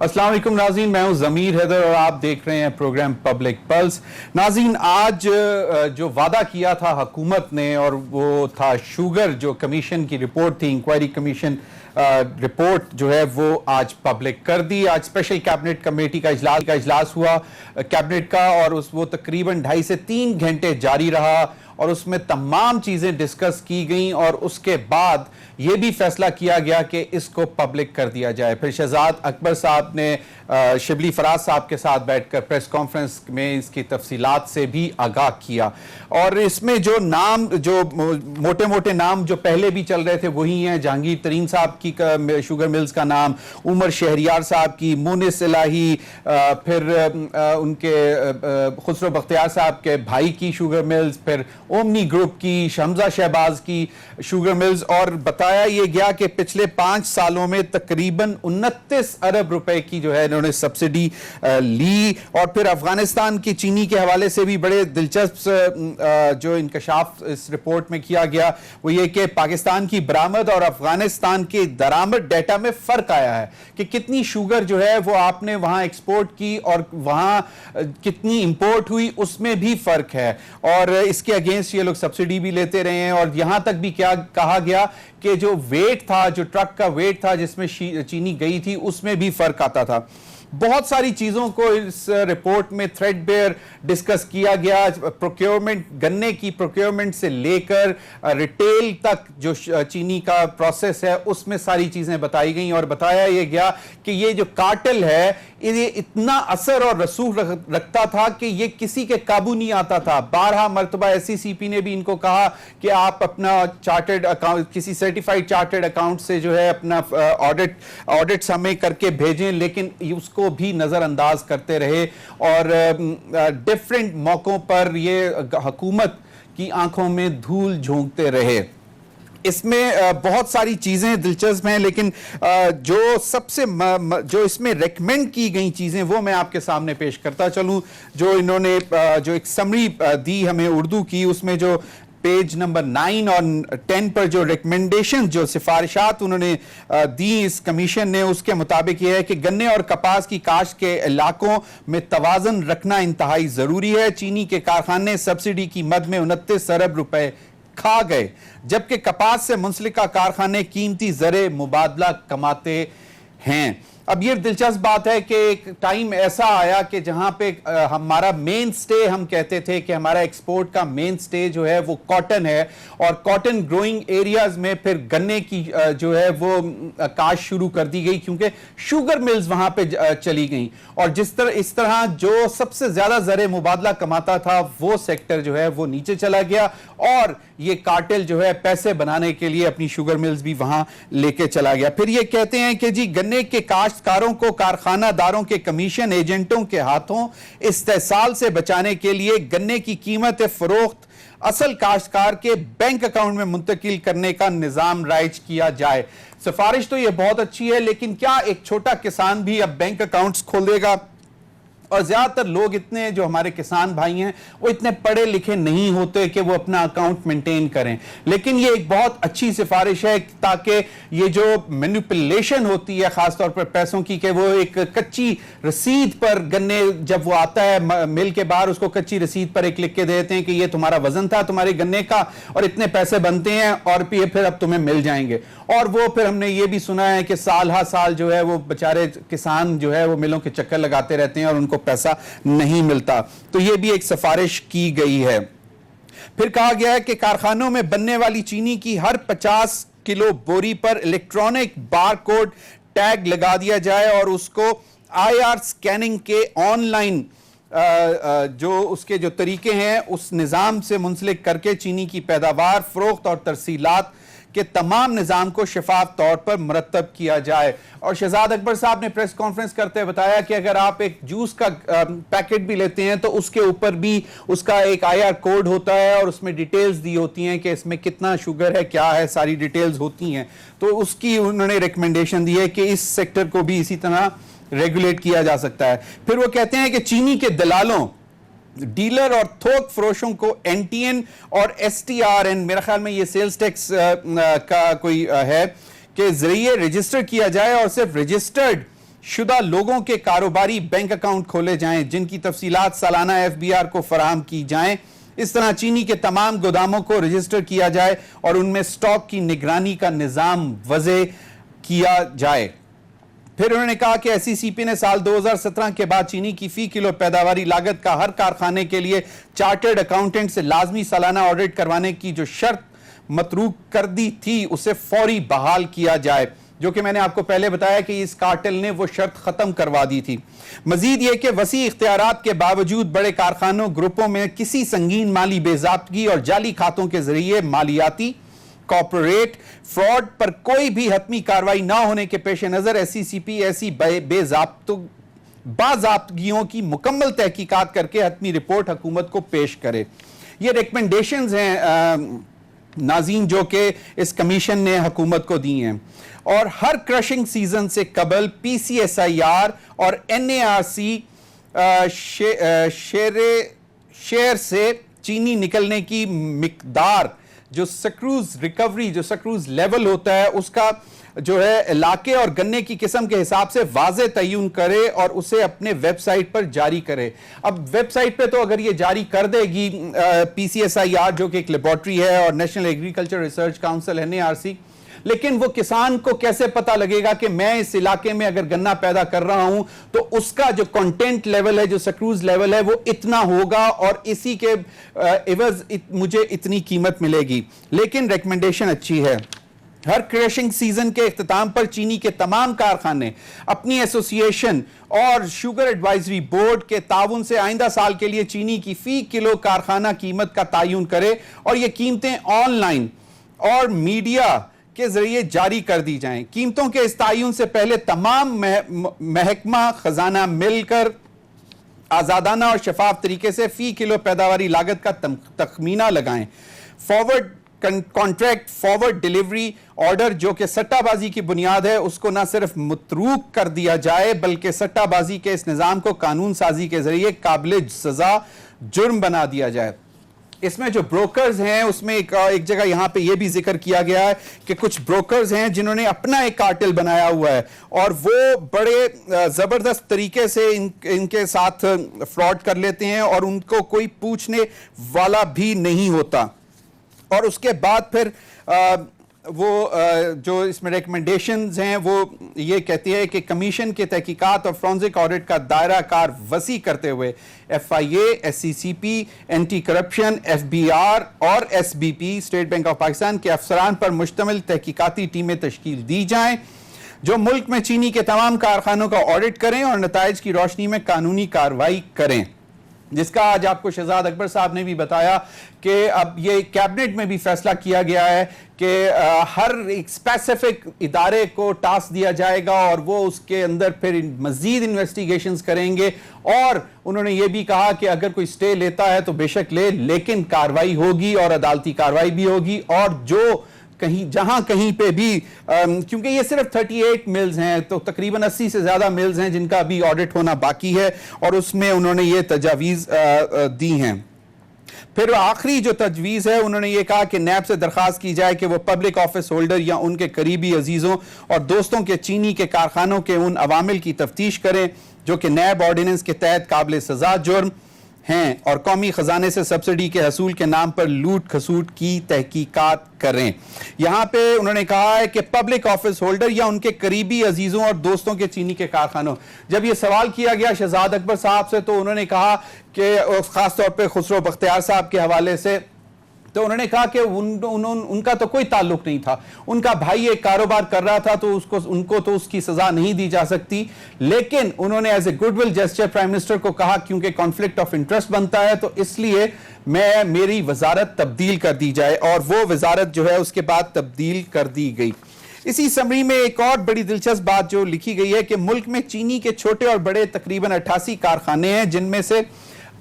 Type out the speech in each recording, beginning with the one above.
अस्सलाम वालेकुम नाज़रीन, मैं हूं ज़मीर हैदर और आप देख रहे हैं प्रोग्राम पब्लिक पल्स। नाज़रीन, आज जो वादा किया था हुकूमत ने और वो था शुगर जो कमीशन की रिपोर्ट थी, इंक्वायरी कमीशन रिपोर्ट जो है वो आज पब्लिक कर दी। आज स्पेशल कैबिनेट कमेटी का इजलास हुआ कैबिनेट का और वो तकरीबन 2.5 से 3 घंटे जारी रहा और उसमें तमाम चीज़ें डिस्कस की गई और उसके बाद ये भी फैसला किया गया कि इसको पब्लिक कर दिया जाए। फिर शहजाद अकबर साहब ने शिबली फराज साहब के साथ बैठकर प्रेस कॉन्फ्रेंस में इसकी तफसीलात से भी आगाह किया और इसमें जो नाम, जो मोटे मोटे नाम जो पहले भी चल रहे थे वही हैं। जहांगीर तरीन साहब की शुगर मिल्स का नाम, उमर शहरियार साहब की, मुनिस इलाही, फिर उनके खुसरो बख्तियार साहब के भाई की शुगर मिल्स, फिर ओमनी ग्रुप की, शमजा शहबाज की शुगर मिल्स। और बताया यह गया कि पिछले 5 सालों में तकरीबन 29 अरब रुपए की जो है इन्होंने सब्सिडी ली। और फिर अफगानिस्तान की चीनी के हवाले से भी बड़े दिलचस्प जो इंकशाफ इस रिपोर्ट में किया गया वो ये कि पाकिस्तान की बरामद और अफगानिस्तान के दरामद डेटा में फर्क आया है कि कितनी शुगर जो है वो आपने वहां एक्सपोर्ट की और वहां कितनी इंपोर्ट हुई, उसमें भी फर्क है। और इसके अगेंस्ट ये लोग सब्सिडी भी लेते रहे हैं। और यहां तक भी क्या कहा गया कि जो वेट था, जो ट्रक का वेट था जिसमें चीनी गई थी, उसमें भी फर्क आता था। बहुत सारी चीजों को इस रिपोर्ट में थ्रेडबेयर डिस्कस किया गया। प्रोक्योरमेंट, गन्ने की प्रोक्योरमेंट से लेकर रिटेल तक जो चीनी का प्रोसेस है उसमें सारी चीजें बताई गई और बताया यह गया कि ये जो कार्टेल है ये इतना असर और रसूख रखता था कि ये किसी के काबू नहीं आता था। 12 मरतबा SCCP ने भी इनको कहा कि आप अपना चार्टर्ड अकाउंट, किसी सर्टिफाइड चार्टर्ड अकाउंट से जो है अपना ऑडिट हमें करके भेजें, लेकिन उसको भी नजरअंदाज करते रहे और डिफरेंट मौकों पर ये हुकूमत की आंखों में धूल झोंकते रहे। इसमें बहुत सारी चीज़ें दिलचस्प हैं, लेकिन जो सबसे जो इसमें रेकमेंड की गई चीज़ें वो मैं आपके सामने पेश करता चलूं। जो इन्होंने जो एक समरी दी हमें उर्दू की, उसमें जो पेज नंबर 9 और 10 पर जो रिकमेंडेशन, जो सिफारिशात उन्होंने दी इस कमीशन ने, उसके मुताबिक यह है कि गन्ने और कपास की काश्त के इलाकों में तवाज़ुन रखना इंतहाई ज़रूरी है। चीनी के कारखाने सब्सिडी की मद में 29 अरब रुपए खा गए, जबकि कपास से मुंसलिका कारखाने कीमती ज़रे मुबादला कमाते हैं। अब ये दिलचस्प बात है कि एक टाइम ऐसा आया कि जहां पे हमारा मेन स्टे, हम कहते थे कि हमारा एक्सपोर्ट का मेन स्टे जो है वो कॉटन है और कॉटन ग्रोइंग एरियाज में फिर गन्ने की जो है वो काश्त शुरू कर दी गई क्योंकि शुगर मिल्स वहां पे चली गई। और इस तरह जो सबसे ज्यादा ज़रे मुबादला कमाता था वो सेक्टर जो है वो नीचे चला गया और ये कार्टेल जो है पैसे बनाने के लिए अपनी शुगर मिल्स भी वहां लेके चला गया। फिर ये कहते हैं कि जी गन्ने के काश्तकारों को कारखानादारों के कमीशन एजेंटों के हाथों इस्तेसाल से बचाने के लिए गन्ने की कीमत फरोख्त असल काश्तकार के बैंक अकाउंट में मुंतकिल करने का निजाम राइज किया जाए। सिफारिश तो ये बहुत अच्छी है, लेकिन क्या एक छोटा किसान भी अब बैंक अकाउंट्स खोलेगा? और ज्यादातर लोग इतने, जो हमारे किसान भाई हैं, वो इतने पढ़े लिखे नहीं होते कि वो अपना अकाउंट मेंटेन करें। लेकिन ये एक बहुत अच्छी सिफारिश है ताकि ये जो मैनिपुलेशन होती है खासतौर पर पैसों की, कि वो एक कच्ची रसीद पर गन्ने जब वो आता है मिल के बाहर, उसको कच्ची रसीद पर एक लिख के देते हैं कि ये तुम्हारा वजन था तुम्हारे गन्ने का और इतने पैसे बनते हैं और फिर अब तुम्हें मिल जाएंगे। और वो फिर हमने ये भी सुना है कि साल हर साल जो है वो बेचारे किसान जो है वो मिलों के चक्कर लगाते रहते हैं और उनको पैसा नहीं मिलता। तो ये भी एक सिफारिश की गई है। फिर कहा गया है कि कारखानों में बनने वाली चीनी की हर 50 किलो बोरी पर इलेक्ट्रॉनिक बारकोड टैग लगा दिया जाए और उसको IR स्कैनिंग के ऑनलाइन जो उसके जो तरीके हैं उस निज़ाम से मुंसलिक करके चीनी की पैदावार, फरोख्त और तरसीलात के तमाम निज़ाम को शफाफ तौर पर मुरतब किया जाए। और शहजाद अकबर साहब ने प्रेस कॉन्फ्रेंस करते हुए बताया कि अगर आप एक जूस का पैकेट भी लेते हैं तो उसके ऊपर भी उसका एक IR कोड होता है और उसमें डिटेल्स दी होती हैं कि इसमें कितना शुगर है, क्या है, सारी डिटेल्स होती हैं। तो उसकी उन्होंने रिकमेंडेशन दी है कि इस सेक्टर को भी इसी तरह रेगुलेट किया जा सकता है। फिर वो कहते हैं कि चीनी के दलालों, डीलर और थोक फरोशों को एनटीएन और एसटीआरएन, मेरा ख्याल में ये सेल्स टैक्स का कोई है, के जरिए रजिस्टर किया जाए और सिर्फ रजिस्टर्ड शुदा लोगों के कारोबारी बैंक अकाउंट खोले जाएं जिनकी तफसीलात सालाना एफबीआर को फराहम की जाएं। इस तरह चीनी के तमाम गोदामों को रजिस्टर किया जाए और उनमें स्टॉक की निगरानी का निजाम वज़े किया जाए। फिर उन्होंने कहा कि एसईसीपी ने साल 2017 के बाद चीनी की फी किलो पैदावारी लागत का हर कारखाने के लिए चार्टर्ड अकाउंटेंट से लाजमी सालाना ऑडिट करवाने की जो शर्त मतरूक कर दी थी उसे फौरी बहाल किया जाए, जो कि मैंने आपको पहले बताया कि इस कार्टेल ने वो शर्त खत्म करवा दी थी। मजीद ये कि वसी इख्तियारात के बावजूद बड़े कारखानों ग्रुपों में किसी संगीन माली बेजाब्तगी और जाली खातों के जरिए मालियाती कॉर्पोरेट फ्रॉड पर कोई भी हतमी कार्रवाई न होने के पेश नजर एसईसीपी ऐसी बाजाब्तगियों की मुकम्मल तहकीकात करके हतमी रिपोर्ट हुकूमत को पेश करे। ये रिकमेंडेशंस हैं नाज़रीन जो कि इस कमीशन ने हुकूमत को दी हैं। और हर क्रशिंग सीजन से कबल पीसीएसआईआर और एनएआरसी शेयर से चीनी निकलने की मिकदार, जो सक्रूज रिकवरी, जो सक्रूज लेवल होता है, उसका जो है इलाके और गन्ने की किस्म के हिसाब से वाज़े तय्युन करे और उसे अपने वेबसाइट पर जारी करे। अब वेबसाइट पे तो अगर ये जारी कर देगी पीसीएसआईआर जो कि एक लेबॉर्ट्री है और नेशनल एग्रीकल्चर रिसर्च काउंसिल एनएआरसी, लेकिन वो किसान को कैसे पता लगेगा कि मैं इस इलाके में अगर गन्ना पैदा कर रहा हूं तो उसका जो कंटेंट लेवल है, जो सक्रूज लेवल है, वो इतना होगा और इसी के एवज मुझे इतनी कीमत मिलेगी। लेकिन रिकमेंडेशन अच्छी है। हर क्रशिंग सीजन के इख्तिताम पर चीनी के तमाम कारखाने अपनी एसोसिएशन और शुगर एडवाइजरी बोर्ड के ताउन से आइंदा साल के लिए चीनी की फी किलो कारखाना कीमत का तयन करे और ये कीमतें ऑनलाइन और मीडिया के जरिए जारी कर दी जाएं। कीमतों के इस तयन से पहले तमाम महकमा खजाना मिलकर आजादाना और शफाफ तरीके से फी किलो पैदावारी लागत का तखमीना लगाएं। Forward contract forward delivery order जो कि सट्टाबाजी की बुनियाद है उसको ना सिर्फ मतरूक कर दिया जाए बल्कि सट्टाबाजी के इस निज़ाम को कानून साजी के जरिए काबिल सजा जुर्म बना दिया जाए। इसमें जो ब्रोकर्स हैं उसमें एक जगह यहां पे ये भी जिक्र किया गया है कि कुछ ब्रोकर्स हैं जिन्होंने अपना एक कार्टेल बनाया हुआ है और वो बड़े जबरदस्त तरीके से इनके साथ फ्रॉड कर लेते हैं और उनको कोई पूछने वाला भी नहीं होता। और उसके बाद फिर जो इसमें रिकमेंडेशंस हैं वो ये कहती है कि कमीशन के तहकीकात और फॉरेंसिक ऑडिट का दायरा कार वसी करते हुए FIA, SCCP, anti corruption, FBR और SBP state bank of Pakistan के अफसरान पर मुश्तमिल तहकीकाती टीमें तश्कील दी जाएं जो मुल्क में चीनी के तमाम कारखानों का ऑडिट करें और नताइज की रोशनी में कानूनी कार्रवाई करें, जिसका आज आपको शहजाद अकबर साहब ने भी बताया कि अब ये कैबिनेट में भी फैसला किया गया है कि हर एक स्पेसिफिक इदारे को टास्क दिया जाएगा और वो उसके अंदर फिर मजीद इन्वेस्टिगेशंस करेंगे। और उन्होंने ये भी कहा कि अगर कोई स्टे लेता है तो बेशक ले, लेकिन कार्रवाई होगी और अदालती कार्रवाई भी होगी। और जो जहां कहीं पे भी क्योंकि ये सिर्फ 38 मिल्स हैं तो तकरीबन 80 से ज्यादा मिल्स हैं जिनका अभी ऑडिट होना बाकी है और उसमें उन्होंने ये तजावीज दी हैं। फिर आखिरी जो तजवीज़ है उन्होंने ये कहा कि नैब से दरख्वास्त की जाए कि वो पब्लिक ऑफिस होल्डर या उनके करीबी अजीज़ों और दोस्तों के चीनी के कारखानों के उन अवामिल की तफ्तीश करें जो कि नैब ऑर्डिनेंस के तहत काबिल सजा जुर्म हैं और कौमी खजाने से सब्सिडी के हसूल के नाम पर लूट खसूट की तहकीकात करें। यहाँ पे उन्होंने कहा है कि पब्लिक ऑफिस होल्डर या उनके करीबी अजीजों और दोस्तों के चीनी के कारखानों, जब ये सवाल किया गया शहजाद अकबर साहब से तो उन्होंने कहा कि खास तौर पे खुसरो बख्तियार साहब के हवाले से तो उन्होंने कहा कि उनका तो कोई ताल्लुक नहीं था, उनका भाई एक कारोबार कर रहा था तो उनको तो उसकी सजा नहीं दी जा सकती। लेकिन उन्होंने as a goodwill gesture prime minister को कहा क्योंकि कॉन्फ्लिक्ट ऑफ इंटरेस्ट बनता है तो इसलिए मेरी वजारत तब्दील कर दी जाए और वो वजारत जो है उसके बाद तब्दील कर दी गई। इसी समरी में एक और बड़ी दिलचस्प बात जो लिखी गई है कि मुल्क में चीनी के छोटे और बड़े तकरीबन 88 कारखाने हैं जिनमें से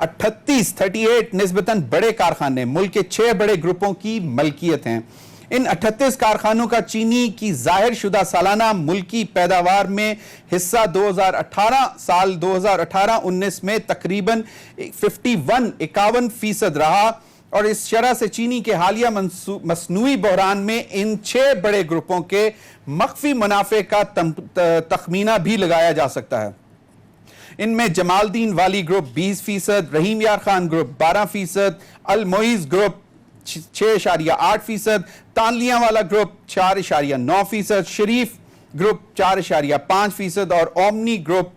38 निस्बतन बड़े कारखाने मुल्क के 6 बड़े ग्रुपों की मलकियत हैं। इन 38 कारखानों का चीनी की जाहिर शुदा सालाना मुल्की पैदावार में हिस्सा 2018-19 में तकरीबन 51% रहा और इस शरह से चीनी के हालिया मसनूई बहरान में इन 6 बड़े ग्रुपों के मख्फी मुनाफे का तखमीना भी लगाया जा सकता है। इनमें जमालदीन वाली ग्रुप 20%, रहीम यार खान ग्रुप 12%, अल मोइज ग्रुप 6.8%, तानलिया वाला ग्रुप 4.9%, शरीफ ग्रुप 4.5% और ओमनी ग्रुप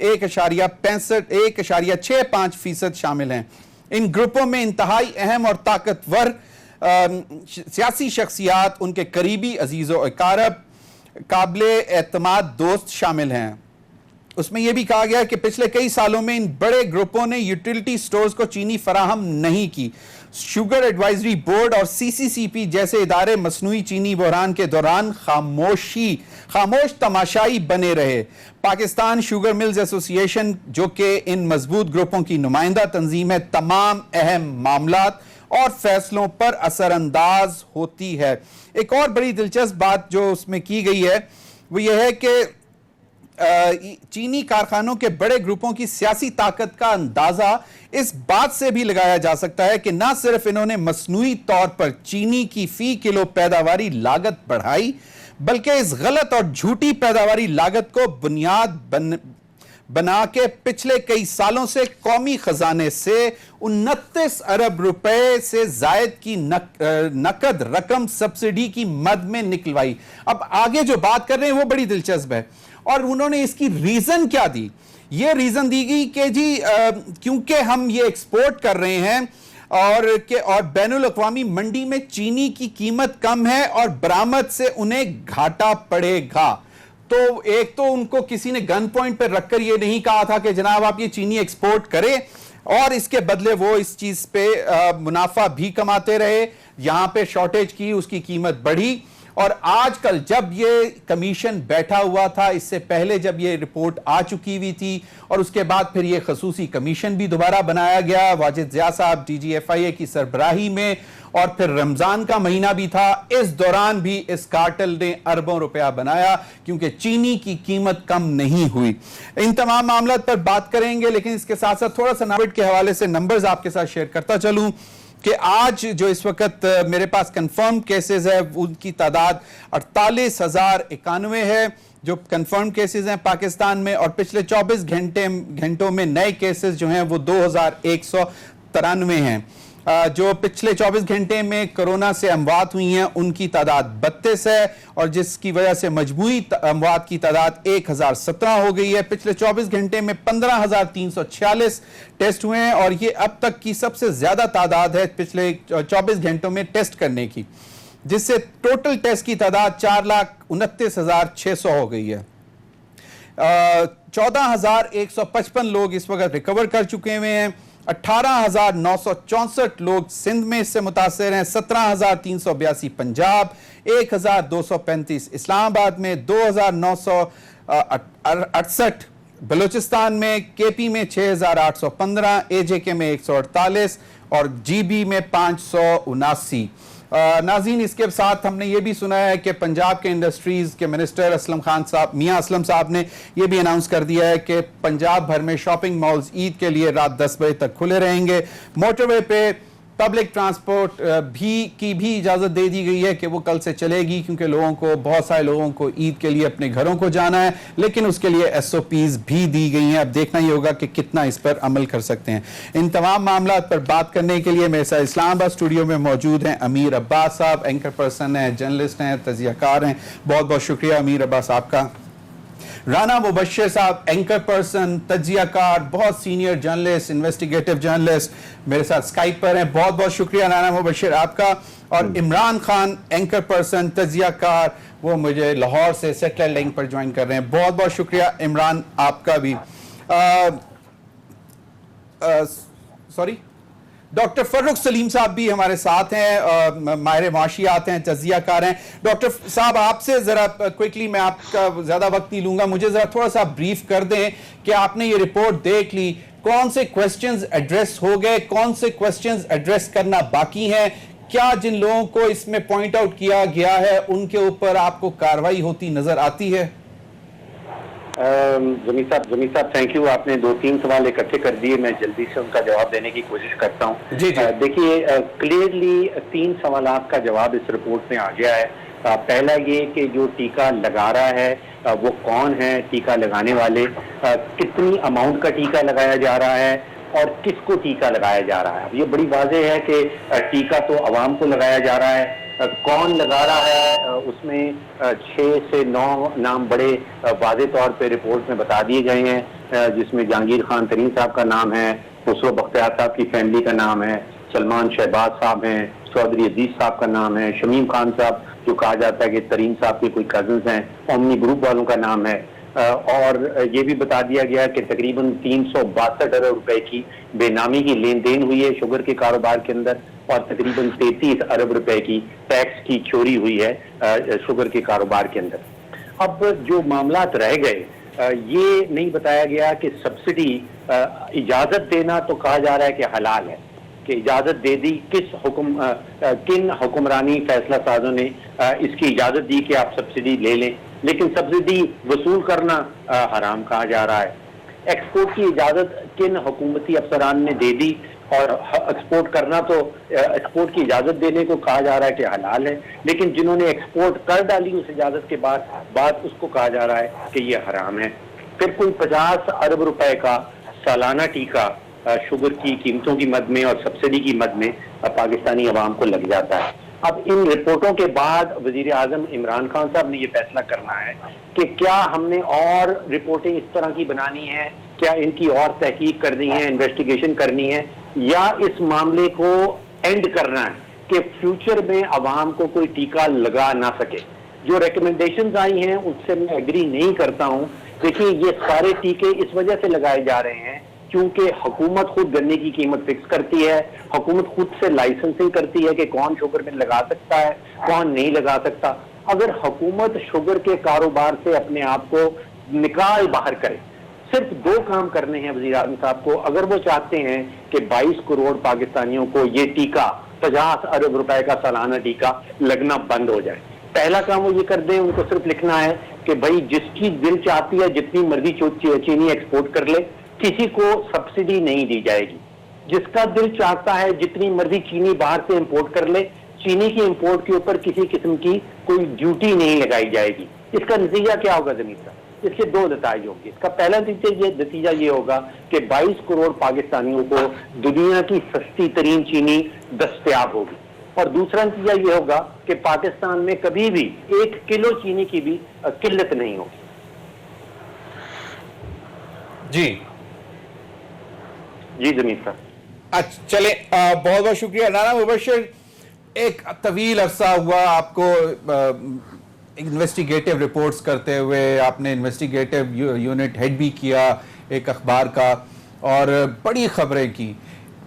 1.65% शामिल हैं। इन ग्रुपों में इंतहाई अहम और ताकतवर सियासी शख्सियात, उनके करीबी अजीज़ो अकारब, काबिले एतमाद दोस्त शामिल हैं। उसमें यह भी कहा गया कि पिछले कई सालों में इन बड़े ग्रुपों ने यूटिलिटी स्टोर्स को चीनी फराहम नहीं की। शुगर एडवाइजरी बोर्ड और सीसीसीपी जैसे इदारे मसनूई चीनी बहरान के दौरान खामोश तमाशाई बने रहे। पाकिस्तान शुगर मिल्स एसोसिएशन, जो कि इन मजबूत ग्रुपों की नुमाइंदा तंजीम है, तमाम अहम मामलात और फैसलों पर असरअंदाज होती है। एक और बड़ी दिलचस्प बात जो उसमें की गई है वो यह है कि चीनी कारखानों के बड़े ग्रुपों की सियासी ताकत का अंदाजा इस बात से भी लगाया जा सकता है कि न सिर्फ इन्होंने मसनूई तौर पर चीनी की फी किलो पैदावारी लागत बढ़ाई, बल्कि इस गलत और झूठी पैदावारी लागत को बुनियाद बना के पिछले कई सालों से कौमी खजाने से 29 अरब रुपए से जायद की नकद रकम सब्सिडी की मद में निकलवाई। अब आगे जो बात कर रहे हैं वो बड़ी दिलचस्प है और उन्होंने इसकी रीजन क्या दी? ये रीजन दी गई कि जी क्योंकि हम ये एक्सपोर्ट कर रहे हैं और बैनुल अक़वामी मंडी में चीनी की कीमत कम है और बरामद से उन्हें घाटा पड़ेगा। तो एक तो उनको किसी ने गन पॉइंट पर रखकर ये नहीं कहा था कि जनाब आप ये चीनी एक्सपोर्ट करें और इसके बदले वो इस चीज पे मुनाफा भी कमाते रहे। यहां पे शॉर्टेज की, उसकी कीमत बढ़ी और आजकल जब ये कमीशन बैठा हुआ था, इससे पहले जब ये रिपोर्ट आ चुकी हुई थी और उसके बाद फिर ये खसूसी कमीशन भी दोबारा बनाया गया वाजिद ज़िया साहब DGFIA की सरबराही में, और फिर रमजान का महीना भी था। इस दौरान भी इस कार्टेल ने अरबों रुपया बनाया क्योंकि चीनी की कीमत कम नहीं हुई। इन तमाम मामलों पर बात करेंगे, लेकिन इसके साथ साथ थोड़ा सा नाविड के हवाले से नंबर्स आपके साथ शेयर करता चलूं कि आज जो इस वक्त मेरे पास कंफर्म केसेस है उनकी तादाद 48,091 है जो कंफर्म केसेस हैं पाकिस्तान में, और पिछले 24 घंटों में नए केसेस जो हैं वो 2193 हैं। जो पिछले 24 घंटे में कोरोना से अमवात हुई हैं उनकी तादाद 32 है और जिसकी वजह से मजमूई अमवात की तादाद 1017 हो गई है। पिछले 24 घंटे में 15,346 टेस्ट हुए हैं और ये अब तक की सबसे ज्यादा तादाद है पिछले 24 घंटों में टेस्ट करने की, जिससे टोटल टेस्ट की तादाद 4,29,600 हो गई है। 14,155 लोग इस वक्त रिकवर कर चुके हुए हैं। 18,964 लोग सिंध में इससे मुतासिर हैं, 17,382 पंजाब, 1,235 इस्लामाबाद में, 2,968 बलूचिस्तान में, केपी में 6,815, AJK में 148 और GB में 579। नाज़रीन, इसके साथ हमने ये भी सुना है कि पंजाब के इंडस्ट्रीज के मिनिस्टर मियां असलम साहब ने यह भी अनाउंस कर दिया है कि पंजाब भर में शॉपिंग मॉल्स ईद के लिए रात 10 बजे तक खुले रहेंगे। मोटरवे पे पब्लिक ट्रांसपोर्ट की भी इजाज़त दे दी गई है कि वो कल से चलेगी, क्योंकि बहुत सारे लोगों को ईद के लिए अपने घरों को जाना है, लेकिन उसके लिए SOPs भी दी गई हैं। अब देखना ही होगा कि कितना इस पर अमल कर सकते हैं। इन तमाम मामला पर बात करने के लिए मेरे साथ इस्लामाबाद स्टूडियो में मौजूद हैं अमीर अब्बास साहब, एंकर पर्सन हैं, जर्नलिस्ट हैं, तजियाकार हैं। बहुत बहुत शुक्रिया अमीर अब्बास आपका। राना मुबश्शिर साहब, एंकर पर्सन, तजियाकार, बहुत सीनियर जर्नलिस्ट, इन्वेस्टिगेटिव जर्नलिस्ट, मेरे साथ स्काइप पर हैं। बहुत बहुत शुक्रिया राना मुबश्शिर आपका। और इमरान खान, एंकर पर्सन, तजियाकार, वो मुझे लाहौर से सैटेलाइट लिंक पर ज्वाइन कर रहे हैं। बहुत बहुत शुक्रिया इमरान आपका भी। सॉरी, डॉक्टर फर्रुख सलीम साहब भी हमारे साथ हैं, माहिर माशियात हैं, तजियाकार हैं। डॉक्टर साहब, आपसे जरा क्विकली, मैं आपका ज्यादा वक्त नहीं लूंगा, मुझे जरा थोड़ा सा ब्रीफ कर दें कि आपने ये रिपोर्ट देख ली, कौन से क्वेश्चंस एड्रेस हो गए, कौन से क्वेश्चंस एड्रेस करना बाकी हैं, क्या जिन लोगों को इसमें पॉइंट आउट किया गया है उनके ऊपर आपको कार्रवाई होती नजर आती है? जमीर साहब थैंक यू। आपने 2-3 सवाल इकट्ठे कर दिए, मैं जल्दी से उनका जवाब देने की कोशिश करता हूँ। जी जी। देखिए, क्लियरली 3 सवालात का जवाब इस रिपोर्ट में आ गया है। पहला ये कि जो टीका लगा रहा है वो कौन है, टीका लगाने वाले, कितनी अमाउंट का टीका लगाया जा रहा है और किसको टीका लगाया जा रहा है। अब ये बड़ी वाज़ेह है कि टीका तो आवाम को लगाया जा रहा है, कौन लगा रहा है उसमें 6 से 9 नाम बड़े वाज़े तौर पे रिपोर्ट में बता दिए गए हैं, जिसमें जहांगीर खान तरीन साहब का नाम है, खुसरो बख्तियार साहब की फैमिली का नाम है, सलमान शहबाज साहब हैं, चौधरी अजीज साहब का नाम है, शमीम खान साहब जो कहा जाता है कि तरीन साहब के कोई कजन्स हैं, ओमनी ग्रुप वालों का नाम है, और ये भी बता दिया गया कि तकरीबन 362 अरब रुपए की बेनामी की लेन देन हुई है शुगर के कारोबार के अंदर, और तकरीबन 33 अरब रुपए की टैक्स की चोरी हुई है शुगर के कारोबार के अंदर। अब जो मामलात रह गए, ये नहीं बताया गया कि सब्सिडी इजाजत देना तो कहा जा रहा है कि हलाल है, कि इजाजत दे दी, किन हुक्मरानी फैसला साजों ने इसकी इजाजत दी कि आप सब्सिडी ले लें, लेकिन सब्सिडी वसूल करना हराम कहा जा रहा है। एक्सपोर्ट की इजाजत किन हुकूमती अफसरान ने दे दी, और एक्सपोर्ट करना तो एक्सपोर्ट की इजाजत देने को कहा जा रहा है कि हलाल है, लेकिन जिन्होंने एक्सपोर्ट कर डाली उस इजाजत के बाद उसको कहा जा रहा है कि ये हराम है। फिर कोई 50 अरब रुपए का सालाना टीका शुगर की कीमतों की मद में और सब्सिडी की मद में पाकिस्तानी अवाम को लग जाता है। अब इन रिपोर्टों के बाद वजीर आजम इमरान खान साहब ने ये फैसला करना है कि क्या हमने और रिपोर्टें इस तरह की बनानी है, क्या इनकी और तहकीक करनी है, इन्वेस्टिगेशन करनी है, या इस मामले को एंड करना है कि फ्यूचर में अवाम को कोई टीका लगा ना सके। जो रिकमेंडेशंस आई हैं उससे मैं एग्री नहीं करता हूं। देखिए, ये सारे टीके इस वजह से लगाए जा रहे हैं क्योंकि हुकूमत खुद गन्ने की कीमत फिक्स करती है, हुकूमत खुद से लाइसेंसिंग करती है कि कौन शुगर मिल लगा सकता है, कौन नहीं लगा सकता। अगर हुकूमत शुगर के कारोबार से अपने आप को निकाल बाहर करे, सिर्फ 2 काम करने हैं वज़ीर आज़म साहब को अगर वो चाहते हैं कि 22 करोड़ पाकिस्तानियों को ये टीका 50 अरब रुपए का सालाना टीका लगना बंद हो जाए। पहला काम वो ये कर दें, उनको सिर्फ लिखना है कि भाई जिसकी दिल चाहती है जितनी मर्जी चीनी एक्सपोर्ट कर ले, किसी को सब्सिडी नहीं दी जाएगी। जिसका दिल चाहता है जितनी मर्जी चीनी बाहर से इंपोर्ट कर ले, चीनी की इंपोर्ट के ऊपर किसी किस्म की कोई ड्यूटी नहीं लगाई जाएगी। इसका नतीजा क्या होगा जमीन साहब? इसके 2 नतीजे होंगे। इसका पहला नतीजा ये होगा कि 22 करोड़ पाकिस्तानियों को दुनिया की सस्ती तरीन चीनी दस्तयाब होगी, और दूसरा नतीजा ये होगा कि पाकिस्तान में कभी भी 1 किलो चीनी की भी किल्लत नहीं होगी। जी जमीन साहब। अच्छा चले, बहुत बहुत शुक्रिया राना मुबशर। एक तवील अरसा हुआ आपको इन्वेस्टिगेटिव रिपोर्ट्स करते हुए, आपने इन्वेस्टिगेटिव यूनिट हेड भी किया एक अखबार का, और बड़ी खबरें की।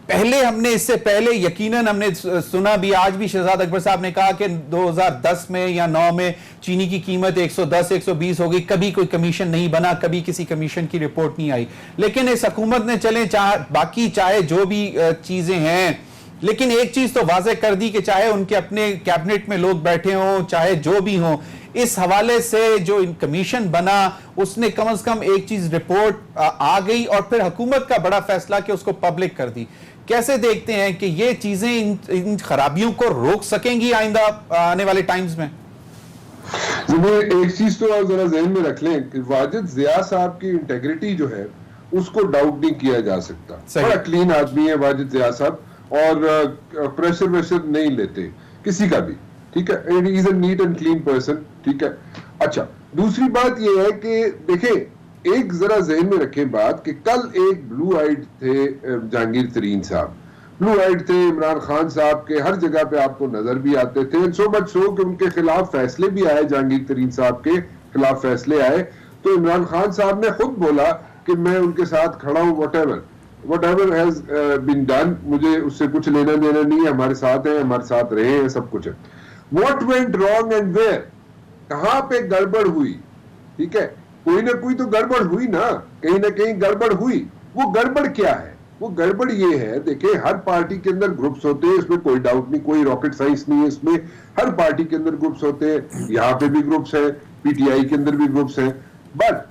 पहले हमने इससे पहले यकीनन हमने सुना भी, आज भी शहजाद अकबर साहब ने कहा कि 2010 में या 9 में चीनी की कीमत 110-120 हो गई, कभी कोई कमीशन नहीं बना, कभी किसी कमीशन की रिपोर्ट नहीं आई। लेकिन इस हुकूमत ने चले बाकी चाहे जो भी चीजें हैं, लेकिन एक चीज तो वाज़ेह कर दी कि चाहे उनके अपने कैबिनेट में लोग बैठे हों, चाहे जो भी हों, इस हवाले से जो कमीशन बना उसने कम से कम एक चीज रिपोर्ट आ गई, और फिर हुकूमत का बड़ा फैसला कि उसको पब्लिक कर दी। कैसे देखते हैं कि ये चीजें इन खराबियों को रोक सकेंगी आइंदा आने वाले टाइम्स में? एक चीज तो आप जरा जहन में रख लें कि वाजिद जिया साहब की इंटेग्रिटी जो है उसको डाउट नहीं किया जा सकता। बड़ा क्लीन आदमी है वाजिद जिया साहब, और प्रेशर वेशर नहीं लेते किसी का भी, ठीक है। It is a neat and clean person, ठीक है। अच्छा, दूसरी बात यह है कि देखें, एक जरा जहन में रखें बात कि कल एक ब्लू आइड थे जहांगीर तरीन साहब, ब्लू आइड थे इमरान खान साहब के, हर जगह पे आपको नजर भी आते थे। सो मच सो कि उनके खिलाफ फैसले भी आए, जहांगीर तरीन साहब के खिलाफ फैसले आए, तो इमरान खान साहब ने खुद बोला कि मैं उनके साथ खड़ा हूं, whatever has been done, मुझे उससे कुछ लेना देना नहीं है, हमारे साथ है, हमारे साथ रहे हैं, सब कुछ है। What went wrong and where? कहां पे गड़बड़ हुई? ठीक है, कोई ना कोई तो गड़बड़ हुई ना कहीं गड़बड़ हुई। वो गड़बड़ क्या है? वो गड़बड़ ये है, देखिए हर पार्टी के अंदर ग्रुप्स होते हैं, इसमें कोई डाउट नहीं, कोई रॉकेट साइंस नहीं है इसमें, हर पार्टी के अंदर ग्रुप्स होते हैं, यहाँ पे भी ग्रुप्स है, पीटीआई के अंदर भी ग्रुप्स हैं, बट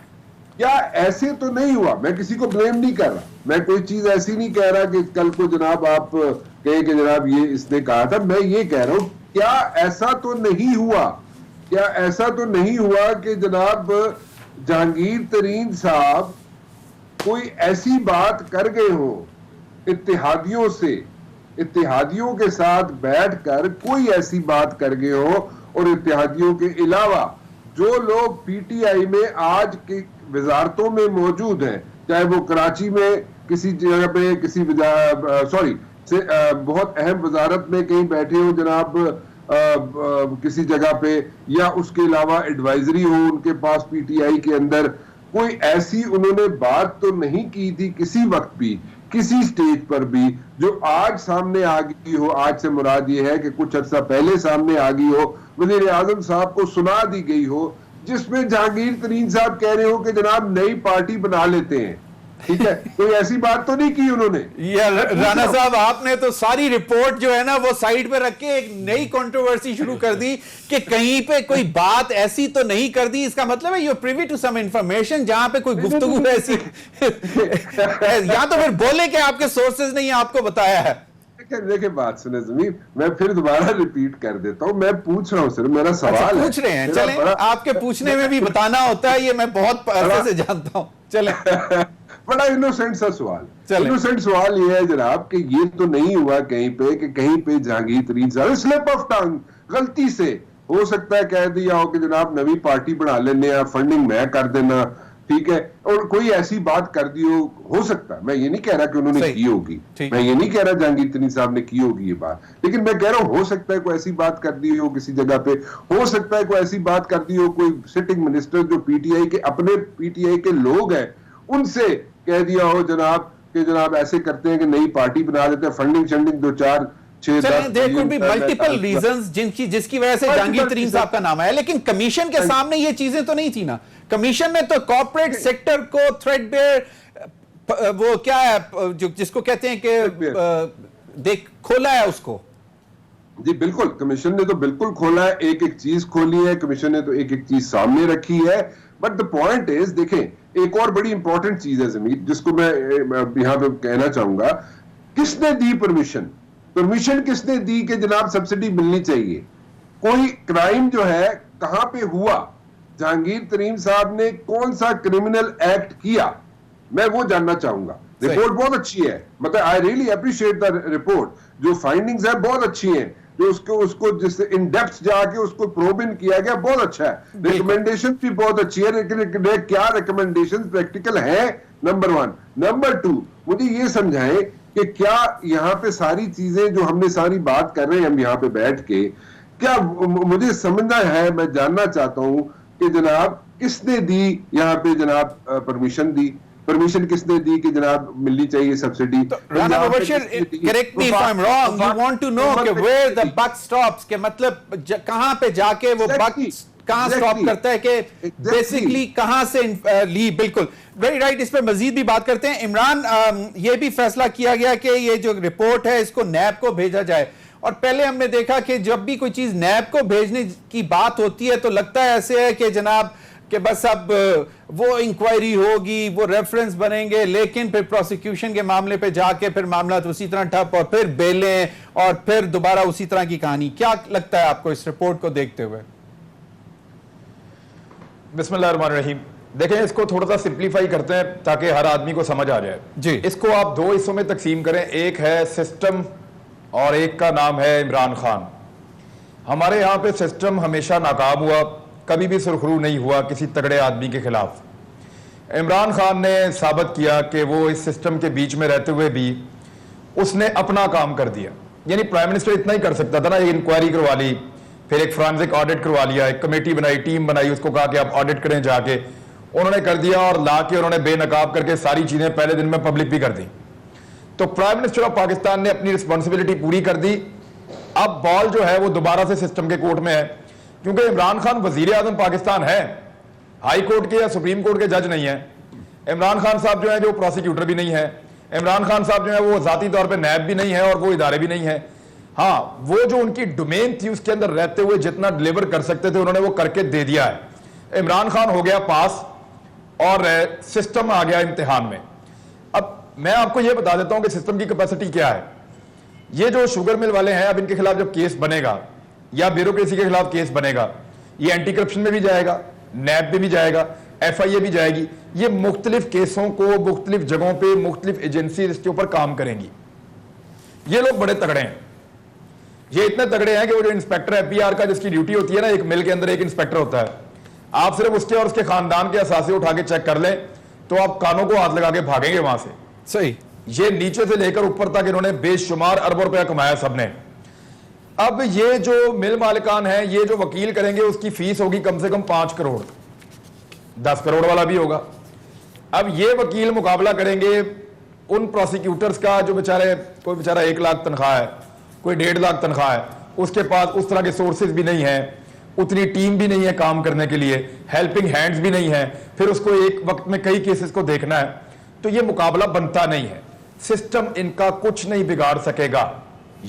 क्या ऐसे तो नहीं हुआ, मैं किसी को ब्लेम नहीं कर रहा, मैं कोई चीज ऐसी नहीं कह रहा कि कल को जनाब आप कहें कि जनाब ये इसने कहा था, मैं ये कह रहा हूं क्या ऐसा तो नहीं हुआ, क्या ऐसा तो नहीं हुआ कि जनाब जहांगीर तरीन साहब कोई ऐसी बात कर गए हो इत्तेहादियों से, इत्तेहादियों के साथ बैठकर कोई ऐसी बात कर गए हो, और इत्तेहादियों के अलावा जो लोग पीटीआई में आज की वजारतों में मौजूद हैं, चाहे वो कराची में किसी जगह पे किसी बहुत अहम वजारत में कहीं बैठे हो जनाब किसी जगह पे, या उसके अलावा एडवाइजरी हो उनके पास पीटीआई के अंदर, कोई ऐसी उन्होंने बात तो नहीं की थी किसी वक्त भी किसी स्टेज पर भी जो आज सामने आ गई हो। आज से मुराद ये है कि कुछ अर्सा पहले सामने आ गई हो, वजीर आजम साहब को सुना दी गई हो, जिसमें जहांगीर तरीन साहब कह रहे हो कि जनाब नई पार्टी बना लेते हैं, ठीक है, कोई ऐसी बात तो नहीं की उन्होंने। राणा साहब आपने तो सारी रिपोर्ट जो है ना वो साइड पे रख के एक नई कंट्रोवर्सी शुरू कर दी कि कहीं पे कोई बात ऐसी तो नहीं कर दी, इसका मतलब है you privy to some information जहां पे कोई गुफ्तगू ऐसी या तो फिर बोले कि आपके सोर्सेज ने आपको बताया है। देखिए बात सुने ज़मीर, मैं फिर दोबारा रिपीट कर देता हूं, मैं पूछ रहा हूं सिर्फ, मेरा सवाल पूछ रहे हैं, चले आपके पूछने में भी बताना होता है, ये मैं बहुत अरसे से जानता हूं, चले बड़ा इनोसेंट सा सवाल, इनोसेंट सवाल ये है जनाब कि ये तो नहीं हुआ कहीं पे कि कहीं पे जहांगीर तरीन साहब स्लिप ऑफ टंग गलती से हो सकता है कह दिया हो कि जनाब नवी पार्टी बना लेने, फंडिंग मैं कर देना, ठीक है, और कोई ऐसी बात कर दी हो सकता है, मैं ये नहीं कह रहा कि उन्होंने की होगी, मैं ये नहीं कह रहा जहांगीर तरीन साहब ने की होगी ये बात, लेकिन मैं कह रहा हूं हो सकता है कोई ऐसी बात कर दी हो किसी जगह पे, हो सकता है कोई ऐसी बात कर दी हो कोई सिटिंग मिनिस्टर जो पीटीआई के अपने पीटीआई के लोग हैं उनसे कह दिया हो जनाब कि जनाब ऐसे करते हैं कि नई पार्टी बना देते हैं, फंडिंग शंडिंग 2-4 there could be multiple reasons जिसकी वजह से जहांगीर तरीन साहब का नाम आया, लेकिन कमीशन के सामने ये चीजें तो नहीं थी ना, कमीशन ने तो कॉर्पोरेट सेक्टर को थ्रेडबेयर वो क्या है जो जिसको कहते हैं कि देख खोला है उसको। जी बिल्कुल, कमीशन ने तो बिल्कुल खोला है, एक एक चीज खोली है, कमीशन ने तो एक एक चीज सामने रखी है, बट द पॉइंट इज देखें एक और बड़ी इंपॉर्टेंट चीज है ज़मीर जिसको मैं यहां पे कहना चाहूंगा, किसने दी परमिशन, परमिशन किसने दी कि जनाब सब्सिडी मिलनी चाहिए, कोई क्राइम जो है कहां पे हुआ, जहांगीर तरीन साहब ने कौन सा क्रिमिनल एक्ट किया, मैं वो जानना चाहूंगा। रिपोर्ट बहुत अच्छी है, मतलब I really appreciate the report, जो फाइंडिंग्स है बहुत अच्छी हैं, जो उसको जिससे इन डेप्थ जाके उसको प्रोब इन किया गया बहुत अच्छा है, रिकमेंडेशन भी बहुत अच्छी है, लेकिन क्या रिकमेंडेशन प्रैक्टिकल है, नंबर 1। नंबर 2 मुझे ये समझाएं कि क्या यहाँ पे सारी चीजें जो हमने सारी बात कर रहे हैं हम यहाँ पे बैठ के, क्या मुझे समझना है, मैं जानना चाहता हूं कि जनाब किसने दी यहाँ पे जनाब परमिशन दी, परमिशन किसने दी कि जनाब मिलनी चाहिए सब्सिडी। Rana Mubashir correct me if I am wrong, you want to know कि वेयर द बक स्टॉप्स, के मतलब कहां पे जाके वो बक कहां स्टॉप करता है कि बेसिकली कहां से ली। बिल्कुल वेरी राइट, इस पर मजीद भी बात करते हैं। इमरान, ये भी फैसला किया गया कि ये जो रिपोर्ट है इसको नैब को भेजा जाए, और पहले हमने देखा कि जब भी कोई चीज नैब को भेजने की बात होती है तो लगता है ऐसे है कि जनाब कि बस अब वो इंक्वायरी होगी, वो रेफरेंस बनेंगे, लेकिन फिर प्रोसिक्यूशन के मामले पे जाके फिर मामला तो उसी तरह ठप, और फिर बेलें, और फिर दोबारा उसी तरह की कहानी। क्या लगता है आपको इस रिपोर्ट को देखते हुए? बिस्मिल्लाहिर्रहमानिर्रहीम, देखें इसको थोड़ा सा सिंप्लीफाई करते हैं ताकि हर आदमी को समझ आ जाए जी। इसको आप 2 हिस्सों में तकसीम करें, एक है सिस्टम और एक का नाम है इमरान खान। हमारे यहाँ पे सिस्टम हमेशा नाकाम हुआ, कभी भी सुरखरू नहीं हुआ किसी तगड़े आदमी के खिलाफ। इमरान खान ने साबित किया कि वो इस सिस्टम के बीच में रहते हुए भी उसने अपना काम कर दिया। यानी प्राइम मिनिस्टर इतना ही कर सकता था ना, एक इंक्वायरी करवा ली, फिर एक फॉरेंसिक ऑडिट करवा लिया, एक कमेटी बनाई, टीम बनाई, उसको कहा कि आप ऑडिट करें जाके, उन्होंने कर दिया, और ला के उन्होंने बेनकाब करके सारी चीजें पहले दिन में पब्लिक भी कर दी। तो प्राइम मिनिस्टर ऑफ पाकिस्तान ने अपनी रिस्पॉन्सिबिलिटी पूरी कर दी। अब बॉल जो है वो दोबारा से सिस्टम के कोर्ट में है, क्योंकि इमरान खान वजीर आजम पाकिस्तान है, हाई कोर्ट के या सुप्रीम कोर्ट के जज नहीं है। इमरान खान साहब जो है जो प्रोसिक्यूटर भी नहीं है, इमरान खान साहब जो है वो जाती तौर पे नैब भी नहीं है और वो इदारे भी नहीं है। हाँ, वो जो उनकी डोमेन थी उसके अंदर रहते हुए जितना डिलीवर कर सकते थे उन्होंने वो करके दे दिया है। इमरान खान हो गया पास और सिस्टम आ गया इम्तिहान में। अब मैं आपको ये बता देता हूं कि सिस्टम की कैपेसिटी क्या है। ये जो शुगर मिल वाले हैं, अब इनके खिलाफ जब केस बनेगा या ब्यूरोक्रेसी के खिलाफ केस बनेगा, ये एंटी करप्शन में भी जाएगा, नैब में भी जाएगा, FIA भी जाएगी। ये मुख्तलिफ केसों को मुख्तलिफ जगहों पे मुख्तलिफ एजेंसी इसके ऊपर काम करेंगी। ये लोग बड़े तगड़े हैं, ये इतने तगड़े हैं कि वो जो इंस्पेक्टर FBR का जिसकी ड्यूटी होती है ना, एक मिल के अंदर एक इंस्पेक्टर होता है, आप सिर्फ उसके और उसके खानदान के असासे उठा के चेक कर लें तो आप कानों को हाथ लगा के भागेंगे वहां से। सही। ये नीचे से लेकर ऊपर तक इन्होंने बेशुमार अरबों रुपया कमाया सबने। अब ये जो मिल मालिकान है, ये जो वकील करेंगे उसकी फीस होगी कम से कम 5 करोड़, 10 करोड़ वाला भी होगा। अब ये वकील मुकाबला करेंगे उन प्रोसिक्यूटर्स का जो बेचारे, कोई बेचारा 1 लाख तनख्वाह है, कोई 1.5 लाख तनख्वाह है, उसके पास उस तरह के सोर्सेज भी नहीं है, उतनी टीम भी नहीं है काम करने के लिए, हेल्पिंग हैंड्स भी नहीं है, फिर उसको एक वक्त में कई केसेस को देखना है, तो ये मुकाबला बनता नहीं है। सिस्टम इनका कुछ नहीं बिगाड़ सकेगा,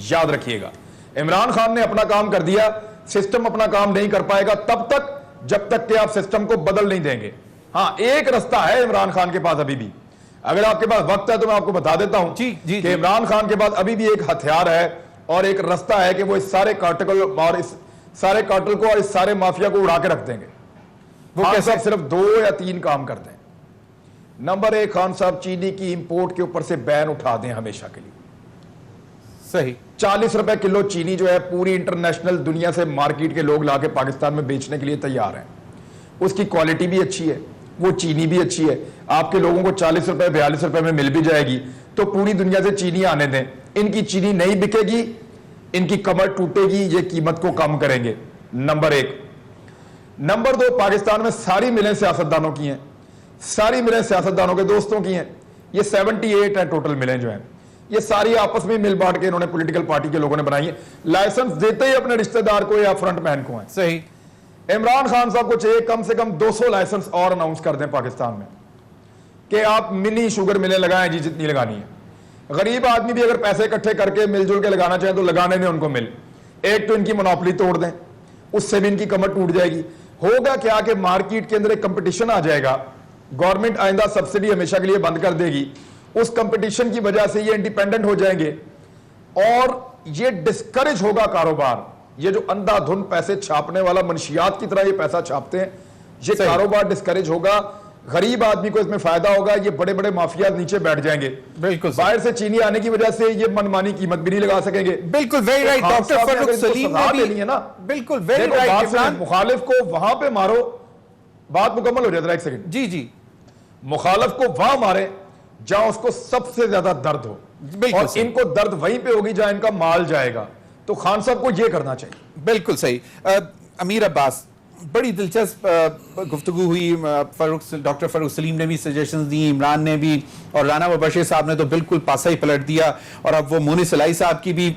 याद रखिएगा। इमरान खान ने अपना काम कर दिया, सिस्टम अपना काम नहीं कर पाएगा तब तक जब तक कि आप सिस्टम को बदल नहीं देंगे। हाँ, एक रास्ता है इमरान खान के पास अभी भी, अगर आपके पास वक्त है तो मैं आपको बता देता हूं जी, जी, कि इमरान खान के पास अभी भी एक हथियार है और एक रास्ता है कि वो इस सारे कार्टेल और इस सारे कार्टेल को और इस सारे माफिया को उड़ा के रख देंगे। वो खान कैसे? साहब सिर्फ 2 या 3 काम करते हैं। नंबर 1, खान साहब चीनी की इंपोर्ट के ऊपर से बैन उठा दें हमेशा के लिए। सही। 40 रुपए किलो चीनी जो है पूरी इंटरनेशनल दुनिया से मार्केट के लोग लाके पाकिस्तान में बेचने के लिए तैयार हैं। उसकी क्वालिटी भी अच्छी है, वो चीनी भी अच्छी है, आपके लोगों को 40 रुपए 42 रुपए में मिल भी जाएगी। तो पूरी दुनिया से चीनी आने दें, इनकी चीनी नहीं बिकेगी, इनकी कमर टूटेगी, ये कीमत को कम करेंगे। नंबर 1। नंबर 2, पाकिस्तान में सारी मिलें सियासतदानों की हैं, सारी मिलें सियासतदानों के दोस्तों की हैं। ये 78 है टोटल मिलें जो हैं, ये सारी आपस में मिल बांट के इन्होंने पॉलिटिकल पार्टी के लोगों ने बनाई है। लाइसेंस देते ही अपने रिश्तेदार को या फ्रंटमैन को है। सही। इमरान खान साहब को चाहिए कम से कम 200 लाइसेंस और अनाउंस कर दें पाकिस्तान में कि आप मिनी शुगर मिलें लगाएं जी, जितनी लगानी है। गरीब आदमी भी अगर पैसे इकट्ठे करके मिलजुल के लगाना चाहे तो लगाने दें उनको मिल। एक तो इनकी मोनोपोली तोड़ दें, उससे भी इनकी कमर टूट जाएगी। होगा क्या कि मार्केट के अंदर एक कंपटीशन आ जाएगा, गवर्नमेंट आइंदा सब्सिडी हमेशा के लिए बंद कर देगी, उस कंपटीशन की वजह से ये इंडिपेंडेंट हो जाएंगे और ये डिस्करेज होगा कारोबार। ये जो अंधाधुंध पैसे छापने वाला मनशियात की तरह ये पैसा छापते हैं, ये कारोबार डिस्करेज होगा, गरीब आदमी को इसमें फायदा होगा, ये बड़े बड़े माफिया नीचे बैठ जाएंगे। बिल्कुल। बाहर से चीनी आने की वजह से ये मनमानी कीमत भी नहीं लगा सकेंगे। बिल्कुल very right. Doctor Farrukh Salim ने भी है ना, बिल्कुल वेरी राइट। मुखालिफ को वहां पे मारो, बात मुकम्मल हो जाता है। एक सेकंड जी जी। मुखालिफ को वहां मारे जहां उसको सबसे ज्यादा दर्द हो, बिल्कुल और इनको दर्द वहीं पे होगी जहां इनका माल जाएगा। तो खान साहब को यह करना चाहिए। बिल्कुल सही। अमीर अब्बास, बड़ी दिलचस्प गुफ्तगू हुई। डॉक्टर फरूख सलीम ने भी सजेशंस दी, इमरान ने भी, और राना मुबशिर साहब ने तो बिल्कुल पासा ही पलट दिया। और अब वो मोनी सलाई साहब की भी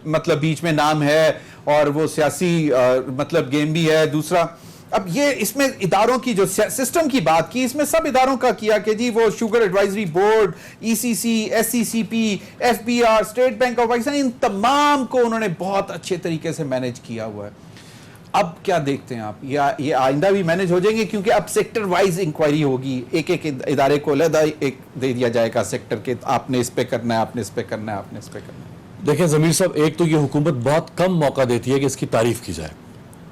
मतलब बीच में नाम है और वो सियासी मतलब गेम भी है दूसरा। अब ये इसमें इदारों की जो सिस्टम की बात की, इसमें सब इदारों का किया कि जी वो sugar advisory board, ECC, SCCP, FBR, state bank of Pakistan, इन तमाम को उन्होंने बहुत अच्छे तरीके से मैनेज किया हुआ है। अब क्या देखते हैं आप, ये आइंदा भी मैनेज हो जाएंगे? क्योंकि अब सेक्टर वाइज इंक्वायरी होगी, एक एक इदारे को अलग एक दे दिया जाएगा सेक्टर के, आपने इस पे करना है, आपने इस पे करना है, आपने इस पे करना है। देखिए ज़मीर साहब, एक तो ये हुकूमत बहुत कम मौका देती है कि इसकी तारीफ की जाए।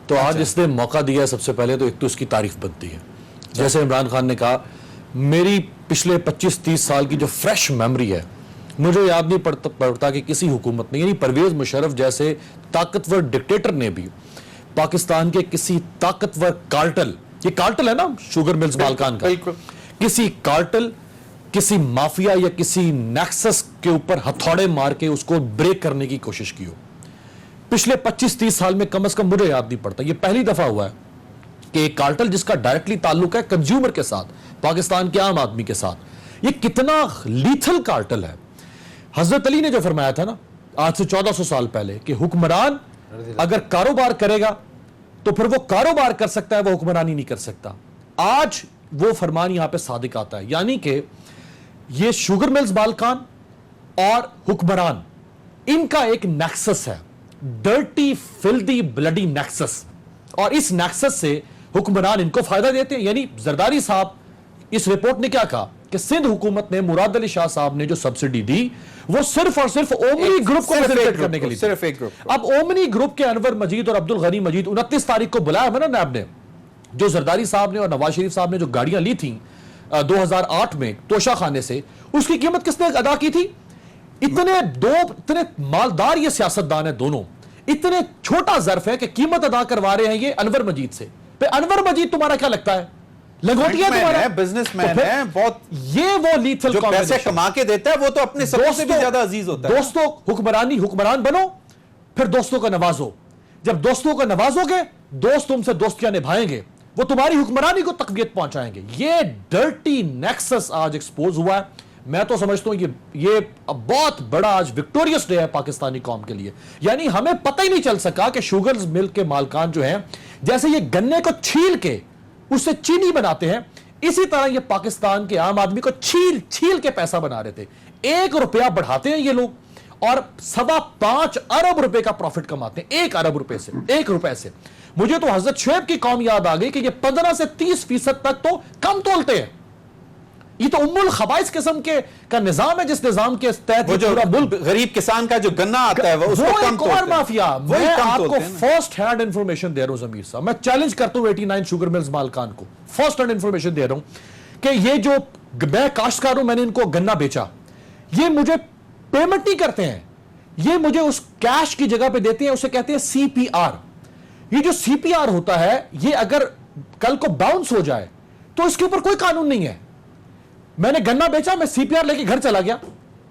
तो आज इसने मौका दिया है, सबसे पहले तो एक तो इसकी तारीफ बनती है। जैसे इमरान खान ने कहा, मेरी पिछले 25-30 साल की जो फ्रेश मेमोरी है, मुझे याद नहीं पड़ता कि किसी हुकूमत ने, यानी परवेज मुशर्रफ जैसे ताकतवर डिक्टेटर ने भी पाकिस्तान के किसी ताकतवर कार्टल, ये कार्टल है ना शुगर मिल्स मालकान का, किसी कार्टल, किसी माफिया या किसी नेक्सस के ऊपर हथौड़े मार के उसको ब्रेक करने की कोशिश की हो। पिछले 25-30 साल में कम से कम मुझे याद नहीं पड़ता, ये पहली दफा हुआ है कि एक कार्टल जिसका डायरेक्टली ताल्लुक है कंज्यूमर के साथ, पाकिस्तान के आम आदमी के साथ, ये कितना लीथल कार्टल है। हजरत अली ने जो फरमाया था ना आज से 1400 साल पहले कि हुक्मरान अगर कारोबार करेगा तो फिर वो कारोबार कर सकता है, वो हुक्मरानी नहीं कर सकता। आज वो फरमान यहां पे सादिक आता है, यानी कि ये शुगर मिल्स मालकान और हुक्मरान, इनका एक नेक्सस है, डर्टी फिल्दी ब्लडी नेक्सस, और इस नेक्सस से हुक्मरान इनको फायदा देते हैं। यानी जरदारी साहब, इस रिपोर्ट ने क्या कहा कि सिंध हुकूमत ने मुराद अली शाह साहब ने जो सब्सिडी दी वो सिर्फ और सिर्फ ओमनी ग्रुप को फैसिलिटेट करने के लिए, सिर्फ एक ग्रुप। अब ओमनी ग्रुप के अनवर मजीद और अब्दुल गनी मजीद 29 तारीख को बुलाया है ना नैब ने, जो जरदारी साहब ने और नवाज शरीफ साहब ने जो गाड़ियां ली थी 2008 में तोशा खाने से, उसकी कीमत किसने अदा की थी? इतने मालदार ये सियासतदान है दोनों, इतने छोटा जर्फ है कि कीमत अदा करवा रहे हैं ये अनवर मजीद से। पे अनवर मजीद तुम्हारा क्या लगता है? लंगोटिया तुम्हारा, बिजनेसमैन है बहुत, ये वो लीथल जो पैसे कमा के देता है वो तो अपने सबसे से भी ज्यादा अजीज होता है। दोस्तों हुक्मरान बनो, फिर दोस्तों को नवाजो। जब दोस्तों को नवाजोगे, दोस्त तुमसे दोस्तियां निभाएंगे, वो तुम्हारी हुक्मरानी को तकवीयत पहुंचाएंगे। ये डर्टी नेक्सस आज एक्सपोज हुआ है। मैं तो समझता हूं ये बहुत बड़ा आज विक्टोरियस डे है पाकिस्तानी कौम के लिए। यानी हमें पता ही नहीं चल सका कि शुगर मिल के मालकान जो हैं, जैसे ये गन्ने को छील के उससे चीनी बनाते हैं, इसी तरह ये पाकिस्तान के आम आदमी को छील के पैसा बना रहे थे। 1 रुपया बढ़ाते हैं ये लोग और 5.25 अरब रुपए का प्रॉफिट कमाते हैं 1 अरब रुपए से, 1 रुपए से। मुझे तो हजरत शुएब की कौम याद आ गई कि ये 15 से 30% तक तो कम तोलते हैं। ये तो उम्मुल खबाइस किस्म का निजाम है, जिस निजाम के तहत वो जो गरीब किसान का जो गन्ना आता है वो उसको कम एक और माफिया। मैं आपको फर्स्ट हैंड इंफॉर्मेशन दे रहा हूं जमीर साहब, मैं चैलेंज करता हूं 89 शुगर मिल्स मालकान को, फर्स्ट हैंड इंफॉर्मेशन दे रहा हूं कि ये जो मैं काश्तकार हूं, मैंने इनको गन्ना बेचा, ये मुझे पेमेंट नहीं करते हैं, ये मुझे उस कैश की जगह पे देते हैं, उसे कहते हैं सीपीआर। ये जो सीपीआर होता है, ये अगर कल को बाउंस हो जाए तो इसके ऊपर कोई कानून नहीं है। मैंने गन्ना बेचा, मैं सीपीआर लेके घर चला गया,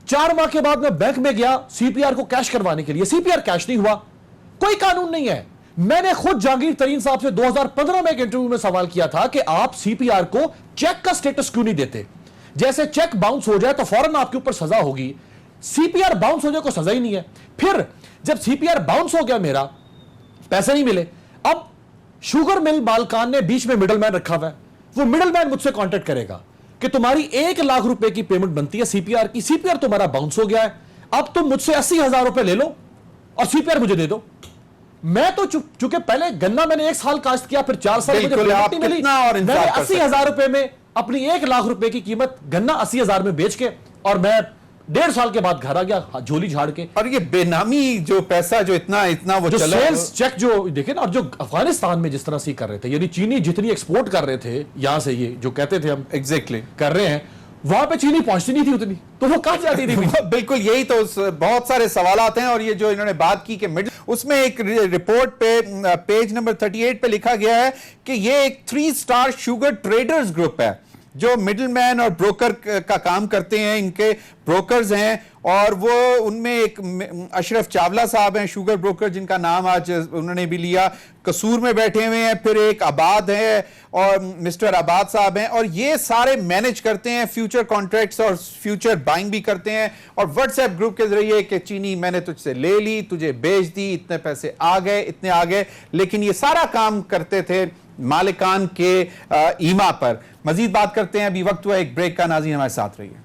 4 माह के बाद मैं बैंक में गया सीपीआर को कैश करवाने के लिए, सीपीआर कैश नहीं हुआ, कोई कानून नहीं है। मैंने खुद जहांगीर तरीन साहब से 2015 में एक इंटरव्यू में सवाल किया था कि आप सीपीआर को चेक का स्टेटस क्यों नहीं देते? जैसे चेक बाउंस हो जाए तो फौरन आपके ऊपर सजा होगी, सीपीआर बाउंस हो जाए कोई सजा ही नहीं है। फिर जब सीपीआर बाउंस हो गया, मेरा पैसे नहीं मिले, अब शुगर मिल मालकान ने बीच में मिडल मैन रखा हुआ है, वो मिडल मैन मुझसे कॉन्टेक्ट करेगा कि तुम्हारी 1 लाख रुपए की पेमेंट बनती है सीपीआर की, सीपीआर तुम्हारा बाउंस हो गया है, अब तुम मुझसे 80,000 रुपए ले लो और सीपीआर मुझे दे दो। मैं तो चूंकि पहले गन्ना मैंने 1 साल काश्त किया, फिर 4 साल मुझे पेमेंट नहीं मिली, मैंने 80,000 रुपए में अपनी 1 लाख रुपए की कीमत गन्ना 80,000 में बेच के, और मैं 1.5 साल के बाद घर आ गया झोली झाड़ के। और ये बेनामी जो पैसा जो इतना वो जो चला, सेल्स चेक जो देखे ना, और जो अफगानिस्तान में जिस तरह से कर रहे थे, यानी चीनी जितनी एक्सपोर्ट कर रहे थे यहां से, ये जो कहते थे हम एग्जैक्टली कर रहे हैं, वहां पे चीनी पहुंचती नहीं थी उतनी, तो वो कहां जाती थी? बिल्कुल, यही तो बहुत सारे सवालात हैं। और ये जो इन्होंने बात की कि मिडिल, उसमें एक रिपोर्ट पे पेज नंबर 38 पे लिखा गया है कि ये एक 3 स्टार शुगर ट्रेडर्स ग्रुप है जो मिडलमैन और ब्रोकर का काम करते हैं, इनके ब्रोकर्स हैं, और वो उनमें एक अशरफ चावला साहब हैं शुगर ब्रोकर, जिनका नाम आज उन्होंने भी लिया, कसूर में बैठे हुए हैं। फिर एक आबाद है और मिस्टर आबाद साहब हैं, और ये सारे मैनेज करते हैं फ्यूचर कॉन्ट्रैक्ट्स और फ्यूचर बाइंग भी करते हैं, और व्हाट्सएप ग्रुप के जरिए कि चीनी मैंने तुझसे ले ली, तुझे बेच दी, इतने पैसे आ गए, इतने आ गए, लेकिन ये सारा काम करते थे मालिकान के ईमा पर। मजीद बात करते हैं, अभी वक्त हुआ एक ब्रेक का। नाज़रीन हमारे साथ रहिए।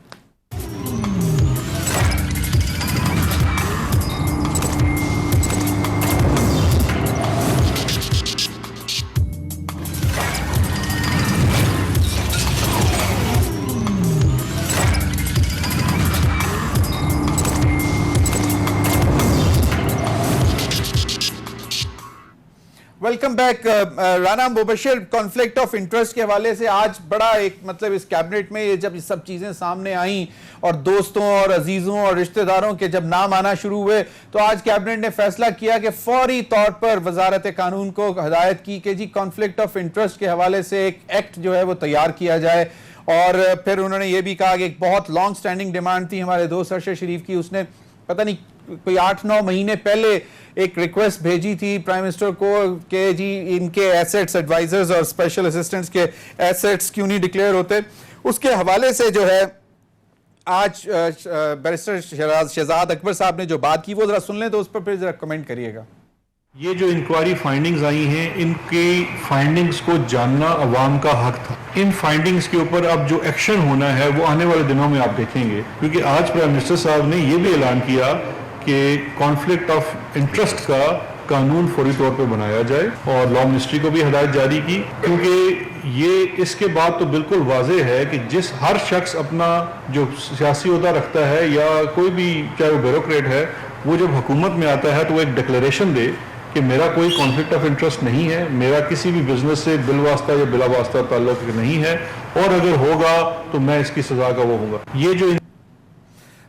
Welcome back. Rana Mubashir, conflict of interest के हवाले से आज बड़ा एक मतलब इस कैबिनेट में ये जब ये सब चीजें सामने आई और दोस्तों और अजीजों और रिश्तेदारों के जब नाम आना शुरू हुए, तो आज कैबिनेट ने फैसला किया कि फौरी तौर पर वजारत कानून को हदायत की कि जी कॉन्फ्लिक्ट ऑफ इंटरेस्ट के हवाले से एक एक्ट जो है वो तैयार किया जाए। और फिर उन्होंने ये भी कहा कि एक बहुत लॉन्ग स्टैंडिंग डिमांड थी हमारे दोस्त अरशद शरीफ की, उसने पता नहीं कोई 8-9 महीने पहले एक रिक्वेस्ट भेजी थी प्राइम मिनिस्टर को कि जी इनके एसेट्स, एडवाइजर्स और स्पेशल असिस्टेंट्स के एसेट्स क्यों नहीं डिक्लेयर होते। उसके हवाले से जो है आज बैरिस्टर शहजाद अकबर साहब ने जो बात की वो जरा सुन लें, तो उस पर फिर जरा कमेंट करिएगा। ये जो इंक्वायरी फाइंडिंग्स आई हैं, इनकी फाइंडिंग्स को जानना अवाम का हक था। इन फाइंडिंग्स के ऊपर अब जो एक्शन होना है वो आने वाले दिनों में आप देखेंगे, क्योंकि आज प्राइम मिनिस्टर साहब ने ये भी ऐलान किया कि कॉन्फ्लिक्ट ऑफ इंटरेस्ट का कानून फौरी तौर पर बनाया जाए, और लॉ मिनिस्ट्री को भी हिदायत जारी की, क्योंकि ये इसके बाद तो बिल्कुल वाज़ेह है कि जिस हर शख्स अपना जो सियासी ओहदा रखता है या कोई भी चाहे वो ब्यूरोक्रेट है, वो जब हुकूमत में आता है तो वो एक डिक्लेरेशन दे कि मेरा कोई कॉन्फ्लिक्ट ऑफ इंटरेस्ट नहीं है, मेरा किसी भी बिजनेस से बिलवास्ता या बिलावास्ता ताल्लुक नहीं है, और अगर होगा तो मैं इसकी सजा का वो हूँगा। ये जो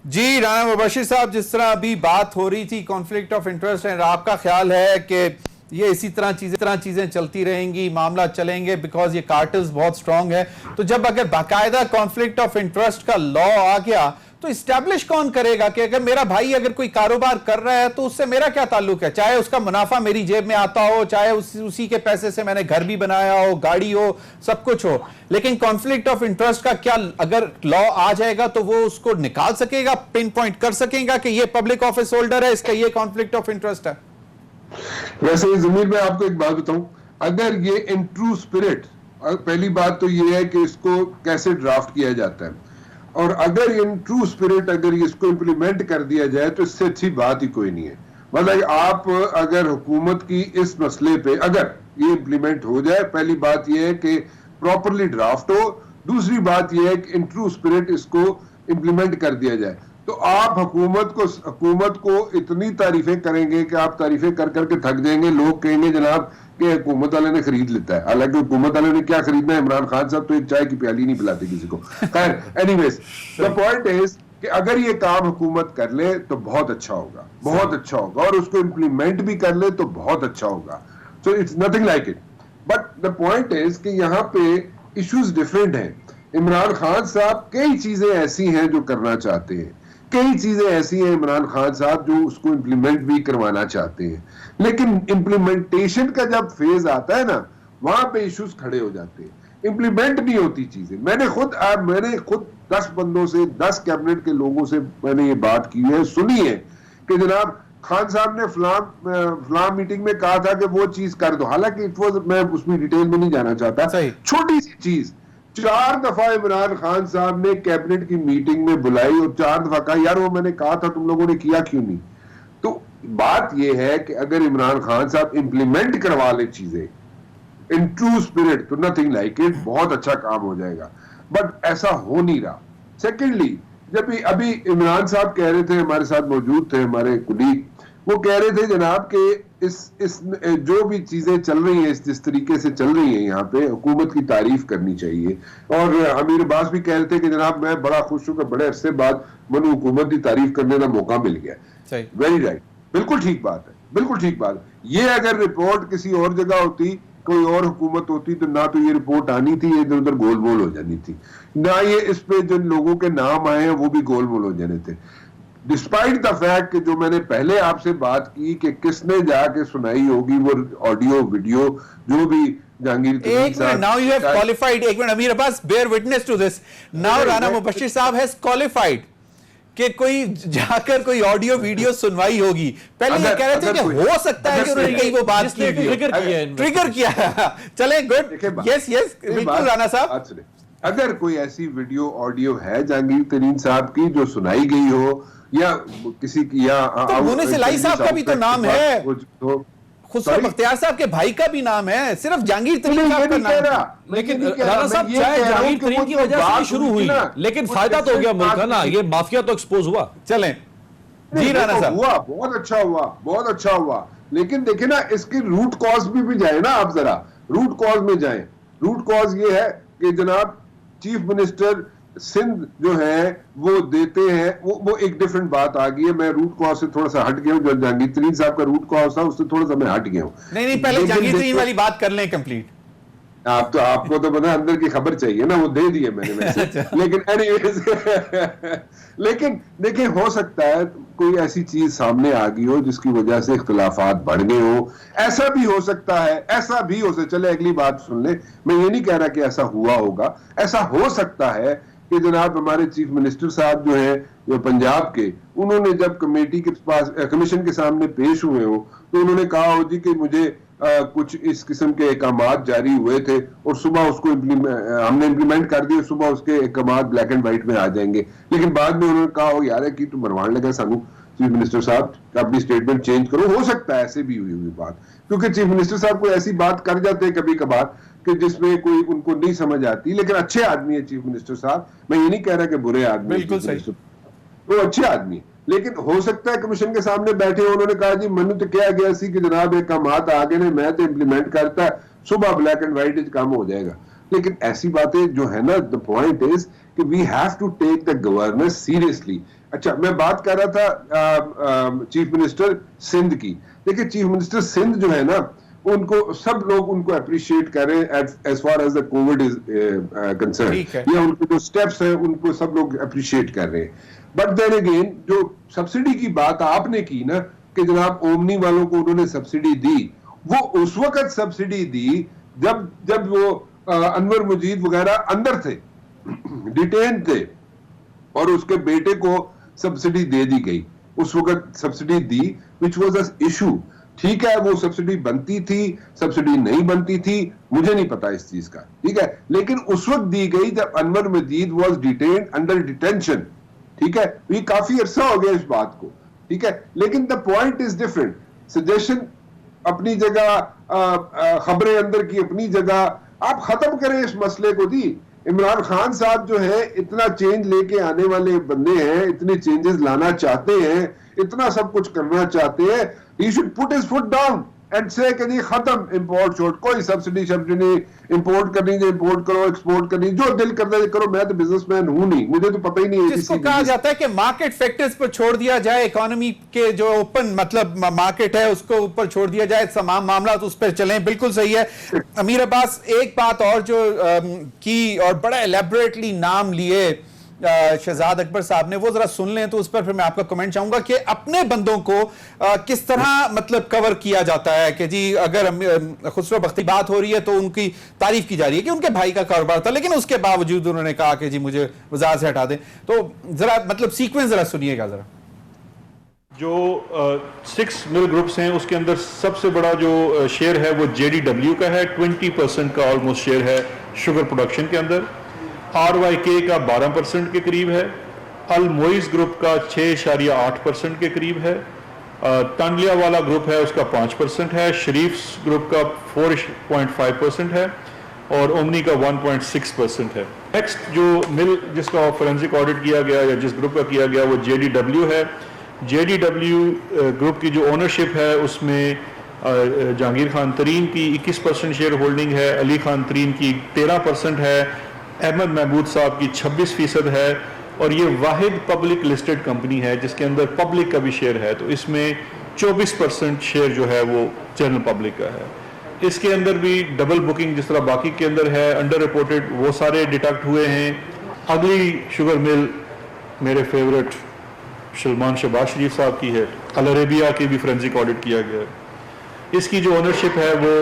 जी राना मुबशिर साहब, जिस तरह अभी बात हो रही थी कॉन्फ्लिक्ट ऑफ इंटरेस्ट है, आपका ख्याल है कि ये इसी तरह चीजें चलती रहेंगी, मामला चलेंगे, बिकॉज ये कार्टल्स बहुत स्ट्रांग है, तो जब अगर बाकायदा कॉन्फ्लिक्ट ऑफ इंटरेस्ट का लॉ आ गया तो इस्टेब्लिश कौन करेगा कि अगर मेरा भाई अगर कोई कारोबार कर रहा है तो उससे मेरा क्या ताल्लुक है, चाहे उसका मुनाफा मेरी जेब में आता हो, चाहे उसी के पैसे से मैंने घर भी बनाया हो, गाड़ी हो, सब कुछ हो, लेकिन कॉन्फ्लिक्ट ऑफ इंटरेस्ट का क्या अगर लॉ आ जाएगा तो वो उसको निकाल सकेगा, पिन पॉइंट कर सकेगा कि ये पब्लिक ऑफिस होल्डर है, इसका ये कॉन्फ्लिक्ट ऑफ इंटरेस्ट है? वैसे जमीर में आपको एक बात बताऊं, अगर ये इन ट्रू स्पिरिट, पहली बात तो ये है कि इसको कैसे ड्राफ्ट किया जाता है, और अगर इन ट्रू स्पिरिट अगर इसको इंप्लीमेंट कर दिया जाए तो इससे अच्छी बात ही कोई नहीं है। मतलब आप अगर हुकूमत की इस मसले पे अगर ये इंप्लीमेंट हो जाए, पहली बात ये है कि प्रॉपरली ड्राफ्ट हो, दूसरी बात ये है कि इन ट्रू स्पिरिट इसको इंप्लीमेंट कर दिया जाए, तो आप हुकूमत को इतनी तारीफें करेंगे कि आप तारीफें कर करके थक जाएंगे। लोग कहेंगे जनाब कि हुकूमत वाले ने खरीद लेता है, हालांकि हुकूमत वाले ने क्या खरीदना है, इमरान खान साहब तो एक चाय की प्याली नहीं पिलाते किसी को। खैर, एनीवेज द पॉइंट इज कि अगर ये काम हुकूमत कर ले तो बहुत अच्छा होगा, बहुत अच्छा होगा, और उसको इंप्लीमेंट भी कर ले तो बहुत अच्छा होगा। So it's nothing like it, but the point is कि यहाँ पे इश्यूज डिफरेंट हैं। इमरान खान साहब कई चीजें ऐसी हैं जो करना चाहते हैं, कई चीजें ऐसी हैं इमरान खान साहब जो उसको इंप्लीमेंट भी करवाना चाहते हैं, लेकिन इंप्लीमेंटेशन का जब फेज आता है ना, वहां पे इश्यूज खड़े हो जाते हैं, इंप्लीमेंट नहीं होती चीजें। मैंने खुद 10 बंदों से, 10 कैबिनेट के लोगों से मैंने ये बात की है, सुनी है कि जनाब खान साहब ने फलां मीटिंग में कहा था कि वो चीज कर दो, हालांकि इट वाज, मैं उसमें डिटेल में नहीं जाना चाहता, छोटी सी चीज 4 दफा इमरान खान साहब ने कैबिनेट की मीटिंग में बुलाई और 4 दफा कहा यार वो मैंने कहा था, तुम लोगों ने किया क्यों नहीं। तो बात यह है कि अगर इमरान खान साहब इंप्लीमेंट करवा ले चीजें इन ट्रू स्पिरिट तो नथिंग लाइक इट, बहुत अच्छा काम हो जाएगा, बट ऐसा हो नहीं रहा। सेकेंडली, जब अभी इमरान साहब कह रहे थे, हमारे साथ मौजूद थे हमारे कुलीग, वो कह रहे थे जनाब कि इस जो भी चीजें चल रही हैं, जिस तरीके से चल रही हैं यहाँ पे, हुकूमत की तारीफ करनी चाहिए। और अमीर अब्बास भी कह रहे थे कि जनाब मैं बड़ा खुश हूं कि बड़े अरसे बाद मनु हुकूमत की तारीफ करने का मौका मिल गया। वेरी राइट, बिल्कुल ठीक बात है, बिल्कुल ठीक बात। ये अगर रिपोर्ट किसी और जगह होती, कोई और हुकूमत होती, तो ना तो ये रिपोर्ट आनी थी, इधर उधर गोलमोल हो जानी थी, ना ये इस पे जिन लोगों के नाम आए हैं वो भी गोलमोल हो जाने थे। डिस्पाइट द फैक्ट कि जो मैंने पहले आपसे बात की कि किसने जाके सुनाई होगी वो ऑडियो वीडियो, जो भी Jahangir, now you have qualified, एक मिनट अमीर Abbas, bear witness to this, now Rana Mubashir साहब has qualified कि कोई जाकर कोई ऑडियो वीडियो सुनवाई होगी। पहले ये कह रहे थे कि हो सकता है कि उन्होंने कहीं वो बात की, ट्रिगर किया। चले, गुड, यस यस, बिल्कुल राना साहब। अगर कोई ऐसी वीडियो ऑडियो है जहांगीर तरीन साहब की जो सुनाई गई हो, या किसी की, या तो मुनीस इलाही साहब का भी तो नाम है, खुसरो बख्तियार साहब के भाई का भी नाम है, सिर्फ जहांगीर तरीन साहब का नाम है। लेकिन राणा साहब, चाहे जहांगीर तरीन की वजह से शुरू हुई, लेकिन फायदा तो हो गया मुल्क का ना, ये माफिया तो एक्सपोज हुआ। चलें जी राणा साहब, हुआ, बहुत अच्छा हुआ, बहुत अच्छा हुआ, लेकिन देखे ना इसके रूट कॉज भी जाए ना, आप जरा रूट कॉज में जाएं। रूट कॉज ये है कि जनाब चीफ मिनिस्टर सिंध जो है वो देते हैं, वो एक डिफरेंट बात आ गई है। मैं रूट कॉज से थोड़ा सा हट गया हूं, जो जहांगीर तरीन साहब का रूट कॉज था उससे थोड़ा सा मैं हट गया हूं। नहीं, पहले जहांगीर तरीन वाली बात कर लें कंप्लीट। आपको तो पता अंदर की खबर चाहिए ना, वो दे दी है मैंने वैसे। लेकिन एनीवेज लेकिन देखिए, हो सकता है कोई ऐसी चीज सामने आ गई हो जिसकी वजह से इख्तिलाफात बढ़ गए हो, ऐसा भी हो सकता है, ऐसा भी हो सकता। चले अगली बात सुन ले, मैं ये नहीं कह रहा कि ऐसा हुआ होगा, ऐसा हो सकता है कि जनाब हमारे चीफ मिनिस्टर साहब जो है जो पंजाब के, उन्होंने जब कमेटी के पास कमीशन के सामने पेश हुए हो तो उन्होंने कहा हो जी कि मुझे कुछ इस किस्म के अहकामात जारी हुए थे और सुबह उसको हमने इम्प्लीमेंट कर दिए, सुबह उसके अहकामात ब्लैक एंड व्हाइट में आ जाएंगे। लेकिन बाद में उन्होंने कहा हो यार कि तुम मरवान लगा सानू चीफ मिनिस्टर साहब, अपनी स्टेटमेंट चेंज करो। हो सकता है ऐसे भी हुई बात, क्योंकि चीफ मिनिस्टर साहब कोई ऐसी बात कर जाते हैं कभी कभार कि जिसमें कोई उनको नहीं समझ आती, लेकिन अच्छे आदमी है चीफ मिनिस्टर साहब। मैं ये नहीं कह रहा कि बुरे आदमी, बिल्कुल सही, वो अच्छे आदमी, लेकिन हो सकता है कमीशन के सामने बैठे उन्होंने कहा जी मैंने तो क्या गया सी कि जनाब एक कामात आगे ने मैं तो इंप्लीमेंट करता सुबह ब्लैक एंड व्हाइट काम हो जाएगा। लेकिन ऐसी बातें जो है ना, द पॉइंट इज कि we have to take the governance seriously. अच्छा, मैं बात कर रहा था चीफ मिनिस्टर सिंध की। देखिए चीफ मिनिस्टर सिंध जो है ना, उनको सब लोग उनको अप्रिशिएट कर रहे हैं as far as the covid is concern, या उनके जो स्टेप्स हैं उनको सब लोग अप्रिशिएट कर रहे हैं। बट देन अगेन जो सब्सिडी की बात आपने की ना कि जनाब ओमनी वालों को उन्होंने सब्सिडी दी, वो उस वक्त सब्सिडी दी जब वो अनवर मजीद वगैरह अंदर थे, डिटेन थे, और उसके बेटे को सब्सिडी दे दी गई। उस वक्त subsidy the which was a issue. ठीक है, वो सब्सिडी बनती थी, सब्सिडी नहीं बनती थी, मुझे नहीं पता इस चीज का, ठीक है, लेकिन उस वक्त दी गई जब अनवर मजीद वाज डिटेन्ड अंडर डिटेंशन। ठीक है, ये काफी अरसा हो गया इस बात को, ठीक है, लेकिन the point is different. Suggestion अपनी जगह, खबरें अंदर की अपनी जगह, आप खत्म करें इस मसले को। दी इमरान खान साहब जो है इतना चेंज लेके आने वाले बंदे हैं, इतने चेंजेस लाना चाहते हैं, इतना सब कुछ करना चाहते हैं, he should put his foot down and से कि नहीं खत्म इंपोर्ट छोड़, कोई सब्सिडी नहीं, इंपोर्ट करनी है इंपोर्ट करो, एक्सपोर्ट करनी जो दिल करता है करो। मैं तो बिजनेसमैन हूं नहीं, मुझे तो पता ही नहीं है। जिसको कहा जाता है कि मार्केट फैक्टर्स पर छोड़ दिया जाए, इकोनॉमी के जो ओपन मतलब मार्केट है उसको ऊपर छोड़ दिया जाए, तमाम मामला तो उस पर चलें, बिल्कुल सही है। अमीर अब्बास, एक बात और जो की और बड़ा एलेबोरेटली नाम लिए शहजाद अकबर साहब ने, वो जरा सुन लें तो उस पर फिर मैं आपका कमेंट चाहूंगा कि अपने बंदों को किस तरह मतलब कवर किया जाता है कि जी अगर खुसरो बख्ती बात हो रही है तो उनकी तारीफ की जा रही है कि उनके भाई का कारोबार था, लेकिन उसके बावजूद उन्होंने कहा कि जी मुझे वज़ारत से हटा दें। तो जरा मतलब सीक्वेंस जरा सुनिएगा जरा। जो 6 मिल ग्रुप्स हैं उसके अंदर सबसे बड़ा जो शेयर है वो JDW का है, 20% का ऑलमोस्ट शेयर है शुगर प्रोडक्शन के अंदर। RYK का 12% के करीब है, अल मोइज ग्रुप का 6.8% के करीब है, तांडलिया वाला ग्रुप है उसका 5% है, शरीफ्स ग्रुप का 4.5% है और ओमनी का 1.6% है। नेक्स्ट जो मिल जिसका फॉरेंसिक ऑडिट किया गया या जिस ग्रुप का किया गया वो JDW है। JDW ग्रुप की जो ओनरशिप है उसमें जहांगीर खान तरीन की 21% शेयर होल्डिंग है, अली खान तरीन की 13% है, अहमद महमूद साहब की 26% है, और ये वाहिद पब्लिक लिस्टेड कंपनी है जिसके अंदर पब्लिक का भी शेयर है, तो इसमें 24% शेयर जो है वो जनरल पब्लिक का है। इसके अंदर भी डबल बुकिंग जिस तरह बाकी के अंदर है, अंडर रिपोर्टेड वो सारे डिटेक्ट हुए हैं। अगली शुगर मिल मेरे फेवरेट सलमान शहबाज शरीफ साहब की है, अल अरेबिया की भी फोरेंसिक ऑडिट किया गया है। इसकी जो ओनरशिप है वो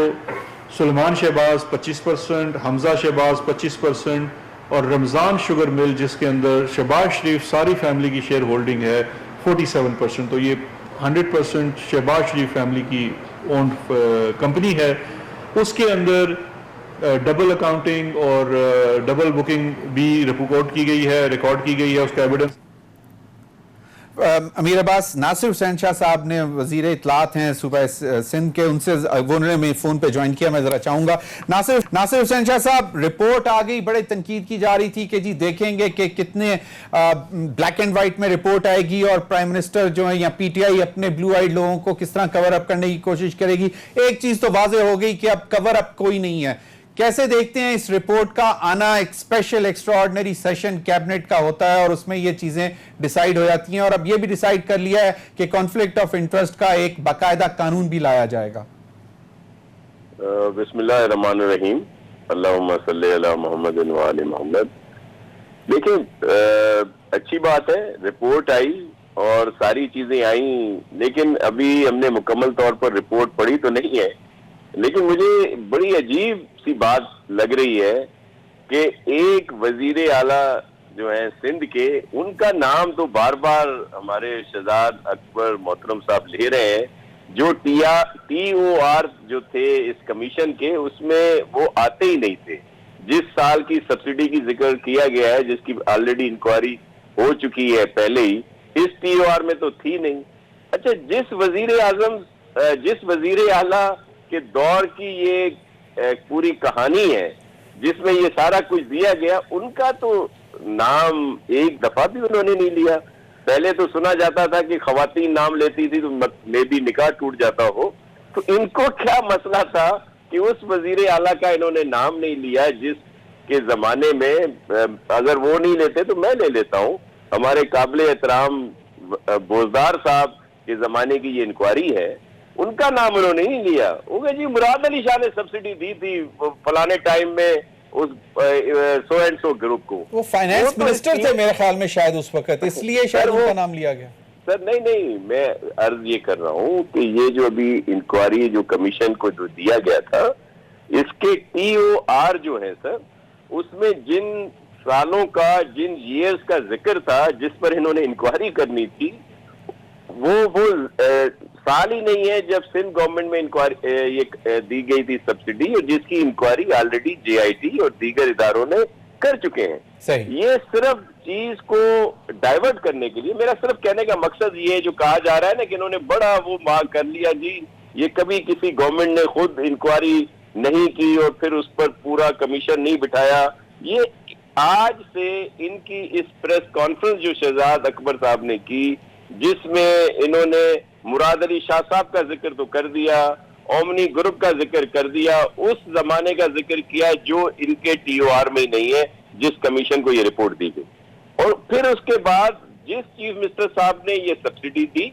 सुलेमान शहबाज 25%, हमजा शहबाज 25% और रमज़ान शुगर मिल जिसके अंदर शहबाज शरीफ सारी फैमिली की शेयर होल्डिंग है 47%। तो ये 100% शहबाज शरीफ फैमिली की ओन कंपनी है। उसके अंदर डबल अकाउंटिंग और डबल बुकिंग भी रिपोर्ट की गई है, रिकॉर्ड की गई है, उसका एविडेंस। अमीर अब्बास, नासिर हुसैन शाह साहब ने वजीर इत्तलात हैं सूबा सिंध के, उनसे उन्होंने मेरे फ़ोन पे ज्वाइन किया, मैं ज़रा चाहूँगा। नासिर हुसैन शाह साहब, रिपोर्ट आ गई, बड़े तनकीद की जा रही थी कि जी देखेंगे कि कितने ब्लैक एंड वाइट में रिपोर्ट आएगी और प्राइम मिनिस्टर जो है या PTI अपने ब्लू आइड लोगों को किस तरह कवर अप करने की कोशिश करेगी। एक चीज़ तो वाज़ेह हो गई कि अब कवर अप कोई नहीं है। कैसे देखते हैं इस रिपोर्ट का आना? एक स्पेशल एक्स्ट्राऑर्डिनरी सेशन कैबिनेट का होता है और उसमें ये चीजें डिसाइड हो जाती हैं, और अब ये भी डिसाइड कर लिया है कि कॉन्फ्लिक्ट ऑफ इंटरेस्ट का एक बाकायदा कानून भी लाया जाएगा। बिस्मिल्लाहिर्रहमानिर्रहीम, अल्लाहुम्मा सल्ली अला मुहम्मद व आले मोहम्मद। देखिए अच्छी बात है, रिपोर्ट आई और सारी चीजें आई, लेकिन अभी हमने मुकम्मल तौर पर रिपोर्ट पढ़ी तो नहीं है। लेकिन मुझे बड़ी अजीब सी बात लग रही है कि एक वजीर आला जो है सिंध के, उनका नाम तो बार बार हमारे शहजाद अकबर मोहतरम साहब ले रहे हैं। जो TOR जो थे इस कमीशन के, उसमें वो आते ही नहीं थे। जिस साल की सब्सिडी की जिक्र किया गया है, जिसकी ऑलरेडी इंक्वायरी हो चुकी है पहले ही, इस TOR में तो थी नहीं। अच्छा, जिस वजीर आला के दौर की ये पूरी कहानी है जिसमें ये सारा कुछ दिया गया, उनका तो नाम एक दफा भी उन्होंने नहीं लिया। पहले तो सुना जाता था कि खवातीन नाम लेती थी तो मे भी निकाह टूट जाता हो। तो इनको क्या मसला था कि उस वजीर आला का इन्होंने नाम नहीं लिया, जिसके जमाने में अगर वो नहीं लेते तो मैं ले लेता हूँ। हमारे काबिल एहतराम बोजदार साहब के जमाने की ये इंक्वायरी है, उनका नाम उन्होंने नहीं लिया। उनके जी मुराद अली शाह ने सब्सिडी दी थी फलाने टाइम में उस सो एंड सो ग्रुप को। वो फाइनेंस मिनिस्टर थे मेरे ख्याल में शायद उस वक्त, इसलिए शायद उनका नाम लिया गया। सर नहीं, मैं अर्ज ये कर रहा हूँ कि ये जो अभी इंक्वायरी जो कमीशन को जो दिया गया था, इसके TOR जो है सर, उसमें जिन सालों का, जिन ईयर्स का जिक्र था जिस पर इन्होंने इंक्वायरी करनी थी, वो साल ही नहीं है जब सिंध गवर्नमेंट में इंक्वायरी ये दी गई थी सब्सिडी, और जिसकी इंक्वायरी ऑलरेडी JIT और दीगर इदारों ने कर चुके हैं। सही। ये सिर्फ चीज को डाइवर्ट करने के लिए, मेरा सिर्फ कहने का मकसद ये है, जो कहा जा रहा है ना कि इन्होंने बड़ा वो मांग कर लिया जी, ये कभी किसी गवर्नमेंट ने खुद इंक्वायरी नहीं की और फिर उस पर पूरा कमीशन नहीं बिठाया। ये आज से इनकी इस प्रेस कॉन्फ्रेंस जो शहजाद अकबर साहब ने की, जिसमें इन्होंने मुराद अली शाह साहब का जिक्र तो कर दिया, ओमनी ग्रुप का जिक्र कर दिया, उस जमाने का जिक्र किया जो इनके TOR में नहीं है, जिस कमीशन को ये रिपोर्ट दी गई। और फिर उसके बाद जिस चीफ मिनिस्टर साहब ने ये सब्सिडी दी,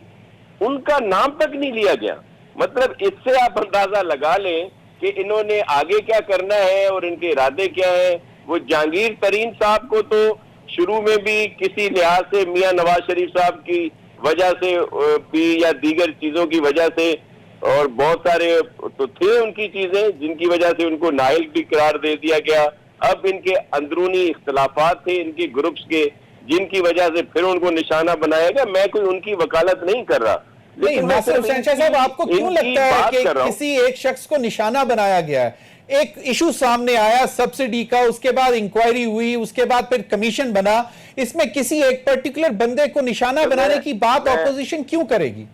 उनका नाम तक नहीं लिया गया। मतलब इससे आप अंदाजा लगा लें कि इन्होंने आगे क्या करना है और इनके इरादे क्या है। वो जहांगीर तरीन साहब को तो शुरू में भी किसी लिहाज से मियां नवाज शरीफ साहब की वजह से भी या दीगर चीजों की वजह से, और बहुत सारे तो थे उनकी चीजें जिनकी वजह से उनको नाइल भी करार दे दिया गया। अब इनके अंदरूनी इख्तलाफात थे इनके ग्रुप्स के, जिनकी वजह से फिर उनको निशाना बनाया गया। मैं कोई उनकी वकालत नहीं कर रहा, नहीं नासिर हुसैन शाह साहब, आपको क्यों लगता है कि किसी एक शख्स को निशाना बनाया गया है? एक इशू सामने आया सब्सिडी का, उसके बाद इंक्वायरी हुई, उसके बाद फिर कमीशन बना, इसमें किसी एक पर्टिकुलर बंदे को निशाना बनाने की बात ऑपोजिशन क्यों करेगी?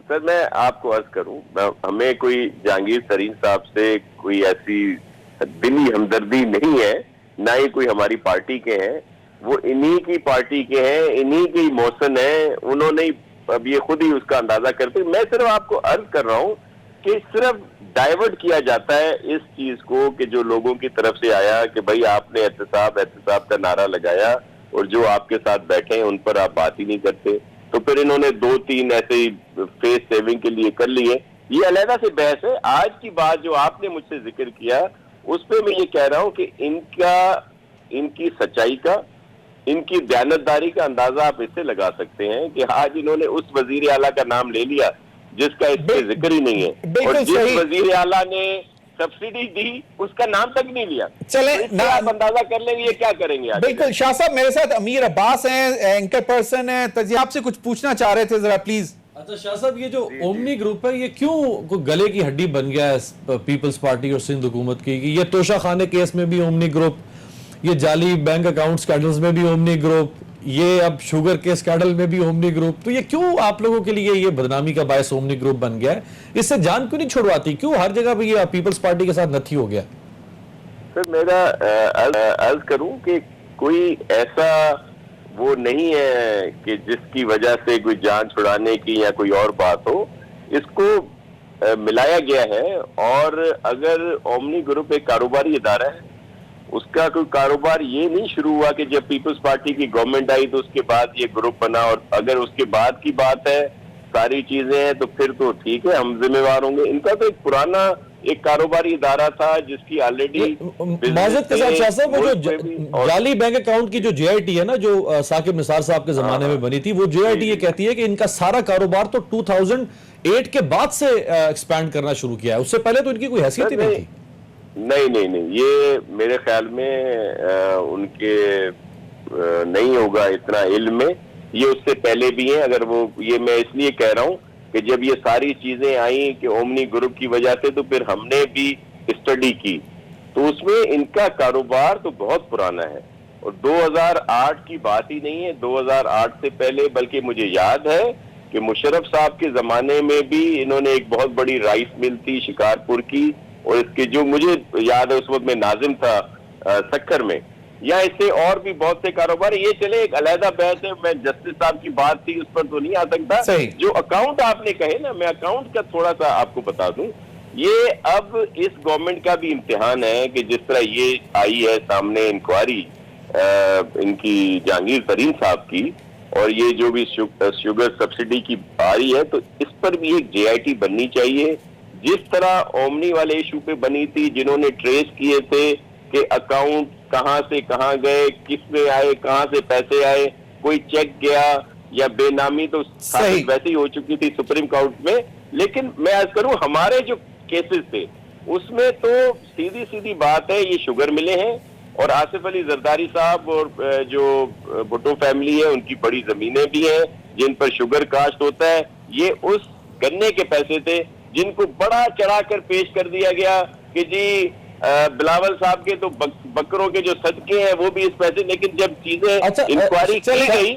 सर मैं आपको अर्ज करूं, हमें कोई जहांगीर तरीन साहब से कोई ऐसी दिली हमदर्दी नहीं है, ना ही कोई हमारी पार्टी के हैं। वो इन्हीं की पार्टी के हैं, इन्हीं के मोहसिन हैं, उन्होंने अब ये खुद ही उसका अंदाजा करते। मैं सिर्फ आपको अर्ज कर रहा हूं कि सिर्फ डाइवर्ट किया जाता है इस चीज को कि जो लोगों की तरफ से आया कि भाई आपने एहतसाब का नारा लगाया और जो आपके साथ बैठे हैं उन पर आप बात ही नहीं करते। तो फिर इन्होंने 2-3 ऐसे ही फेस सेविंग के लिए कर लिए। ये अलहदा से बहस है। आज की बात जो आपने मुझसे जिक्र किया, उस पर मैं ये कह रहा हूं कि इनकी सच्चाई का, इनकी दयानतदारी का अंदाजा आप इससे लगा सकते हैं कि आज इन्होंने उस वजीर आला का नाम ले लिया जिसका इस पे जिक्र ही नहीं है, और जिस वजीर आला ने सब्सिडी दी उसका नाम तक नहीं लिया। चले तो आप अंदाजा कर लेंगे ये क्या करेंगे आज। बिल्कुल। शाह साहब मेरे साथ अमीर अब्बास हैं, एंकर पर्सन है, तजी आपसे कुछ पूछना चाह रहे थे जरा प्लीज। अच्छा शाह साहब, ये जो ओमनी ग्रुप है ये क्यों गले की हड्डी बन गया है पीपल्स पार्टी और सिंध हुकूमत की? ये तोशा खाने केस में भी ओमनी ग्रुप, ये जाली बैंक अकाउंट स्कैंडल्स में भी ओमनी ग्रुप, ये अब शुगर के स्कैंडल में भी ओमनी ग्रुप, तो ये क्यों आप लोगों के लिए ये बदनामी का बायस ओमनी ग्रुप बन गया है? इससे जान क्यों नहीं छुड़वाती? क्यों हर जगह पे ये पीपल्स पार्टी के साथ नथी हो गया? सर मेरा अर्ज करूं कि कोई ऐसा वो नहीं है कि जिसकी वजह से कोई जान छुड़ाने की या कोई और बात हो। इसको मिलाया गया है, और अगर ओमनी ग्रुप एक कारोबारी इदारा है, उसका कोई कारोबार ये नहीं शुरू हुआ कि जब पीपल्स पार्टी की गवर्नमेंट आई तो उसके बाद ये ग्रुप बना, और अगर उसके बाद की बात है सारी चीजें हैं तो फिर तो ठीक है, हम जिम्मेवार होंगे। इनका तो एक पुराना एक कारोबारी इदारा था जिसकी ऑलरेडी माजरत के साथ शाह साहब, वो जो जाली बैंक अकाउंट की जो JIT है ना, जो साकिब निसार साहब के जमाने में बनी थी, वो JIT ये कहती है कि इनका सारा कारोबार तो 2008 के बाद से एक्सपैंड करना शुरू किया है, उससे पहले तो इनकी कोई हैसियत ही नहीं थी। नहीं, ये मेरे ख्याल में उनके नहीं होगा इतना इल्म में, ये उससे पहले भी हैं। अगर वो, ये मैं इसलिए कह रहा हूँ कि जब ये सारी चीजें आई कि ओमनी ग्रुप की वजह से, तो फिर हमने भी स्टडी की, तो उसमें इनका कारोबार तो बहुत पुराना है और 2008 की बात ही नहीं है, 2008 से पहले। बल्कि मुझे याद है कि मुशर्रफ साहब के जमाने में भी इन्होंने एक बहुत बड़ी राइस मिल थी शिकारपुर की, और इसके जो मुझे याद है उस वक्त मैं नाजिम था सक्कर में, या इससे और भी बहुत से कारोबार। ये चले एक अलहदा बहस है, मैं जस्टिस साहब की बात थी उस पर तो नहीं आ सकता। जो अकाउंट आपने कहे ना, मैं अकाउंट का थोड़ा सा आपको बता दूं, ये अब इस गवर्नमेंट का भी इम्तिहान है कि जिस तरह ये आई है सामने इंक्वायरी इनकी जहांगीर तरीन साहब की, और ये जो भी शुगर सब्सिडी की आ रही है, तो इस पर भी एक JIT बननी चाहिए, जिस तरह ओमनी वाले इशू पे बनी थी, जिन्होंने ट्रेस किए थे कि अकाउंट कहां से कहां गए, किस में आए, कहां से पैसे आए, कोई चेक गया या बेनामी तो साबित वैसे ही हो चुकी थी सुप्रीम कोर्ट में। लेकिन मैं आज करूं, हमारे जो केसेस थे उसमें तो सीधी सीधी बात है, ये शुगर मिले हैं और आसिफ अली जरदारी साहब और जो भुट्टो फैमिली है उनकी बड़ी जमीनें भी हैं जिन पर शुगर कास्ट होता है। ये उस गन्ने के पैसे थे जिनको बड़ा चढ़ाकर पेश कर दिया गया कि जी बिलावल साहब के तो बकरों के जो सदके हैं वो भी इस पैसे, लेकिन जब चीजें इंक्वायरी की गई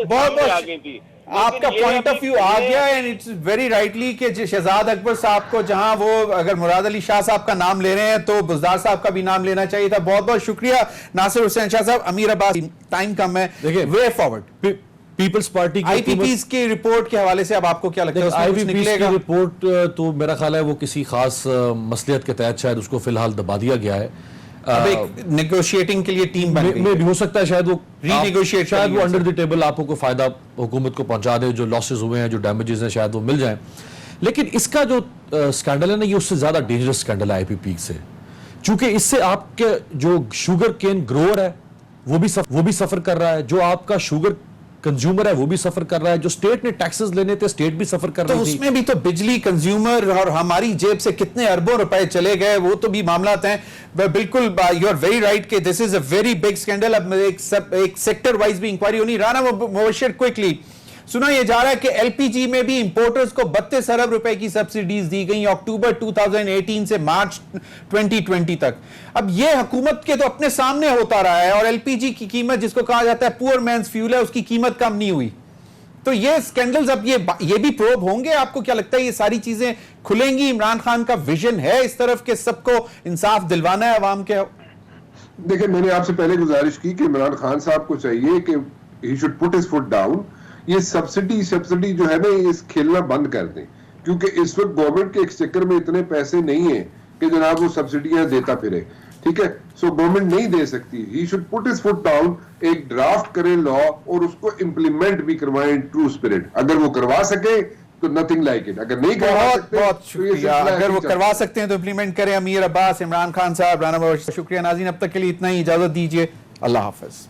बहुत आ गई थी। आपका पॉइंट ऑफ व्यू आ गया एंड इट्स वेरी राइटली कि शहजाद अकबर साहब को, जहां वो अगर मुराद अली शाह साहब का नाम ले रहे हैं तो बुज़दार साहब का भी नाम लेना चाहिए था। बहुत बहुत शुक्रिया नासिर हुसैन शाह साहब। अमीर अब्बास, टाइम कम है, वे फॉरवर्ड पीपल्स पार्टी की IPPs की रिपोर्ट के हवाले से अब आपको क्या लगता है, उसमें कुछ निकलेगा? की रिपोर्ट तो मेरा ख्याल है वो किसी खास मसलियत के तहत शायद उसको फिलहाल दबा दिया गया है। अब एक नेगोशिएटिंग के लिए टीम बन गई भी हो सकता है, शायद वो रीनेगोशिएट, शायद वो अंडर द टेबल आपको कोई फायदा हुकूमत को पहुंचा दे, जो लॉसेस हुए हैं, जो डैमेजेस हैं, शायद वो मिल जाए। लेकिन इसका जो स्कैंडल है ना, ये उससे ज्यादा डेंजरस स्कैंडल है IPP से, क्योंकि इससे आपके जो शुगर केन ग्रोअर है वो भी सफर कर रहा है, जो आपका शुगर कंज्यूमर है वो भी सफर कर रहा है, जो स्टेट ने टैक्सेस लेने थे स्टेट भी सफर कर रही थी। उसमें भी तो बिजली कंज्यूमर और हमारी जेब से कितने अरबों रुपए चले गए, वो तो भी मामला हैं। बिल्कुल यू आर वेरी राइट कि this is a very big scandal. अब एक सेक्टर वाइज भी इंक्वायरी होनी। राना मुबशिर, क्विकली सुना यह जा रहा है कि LPG में भी इंपोर्टर्स को 32 अरब रुपए की सब्सिडीज दी गई अक्टूबर 2018 से मार्च 2020 तक। अब यह हुकूमत के तो अपने सामने होता रहा है, और LPG की कीमत, जिसको कहा जाता है पुअर मैन्स फ्यूल है, उसकी कीमत कम नहीं हुई। तो ये स्कैंडल्स अब ये भी प्रोब होंगे। आपको क्या लगता है ये सारी चीजें खुलेंगी? इमरान खान का विजन है इस तरफ के सबको इंसाफ दिलवाना है अवाम के? देखिए, मैंने आपसे पहले गुजारिश की कि इमरान खान साहब को चाहिए कि he should put his foot down. ये सब्सिडी जो है ना, इस खेलना बंद कर दें, क्योंकि इस वक्त गवर्नमेंट के एक्सचेकर में इतने पैसे नहीं है कि जनाब वो सब्सिडियां देता फिरे। ठीक है, सो गवर्नमेंट नहीं दे सकती। He should put his foot down, एक ड्राफ्ट करें लॉ और उसको इंप्लीमेंट भी करवाएं इन ट्रू स्पिरिट। अगर वो करवा सके तो नथिंग लाइक इट, अगर नहीं करवा सकते बहुत शुक्रिया। अगर वो करवा सकते हैं तो इंप्लीमेंट करें। अमीर अब्बास, इमरान खान साहब, राना मुबशिर, शुक्रिया। नाज़रीन, अब तक के लिए इतना ही, इजाजत दीजिए। अल्लाह हाफिज।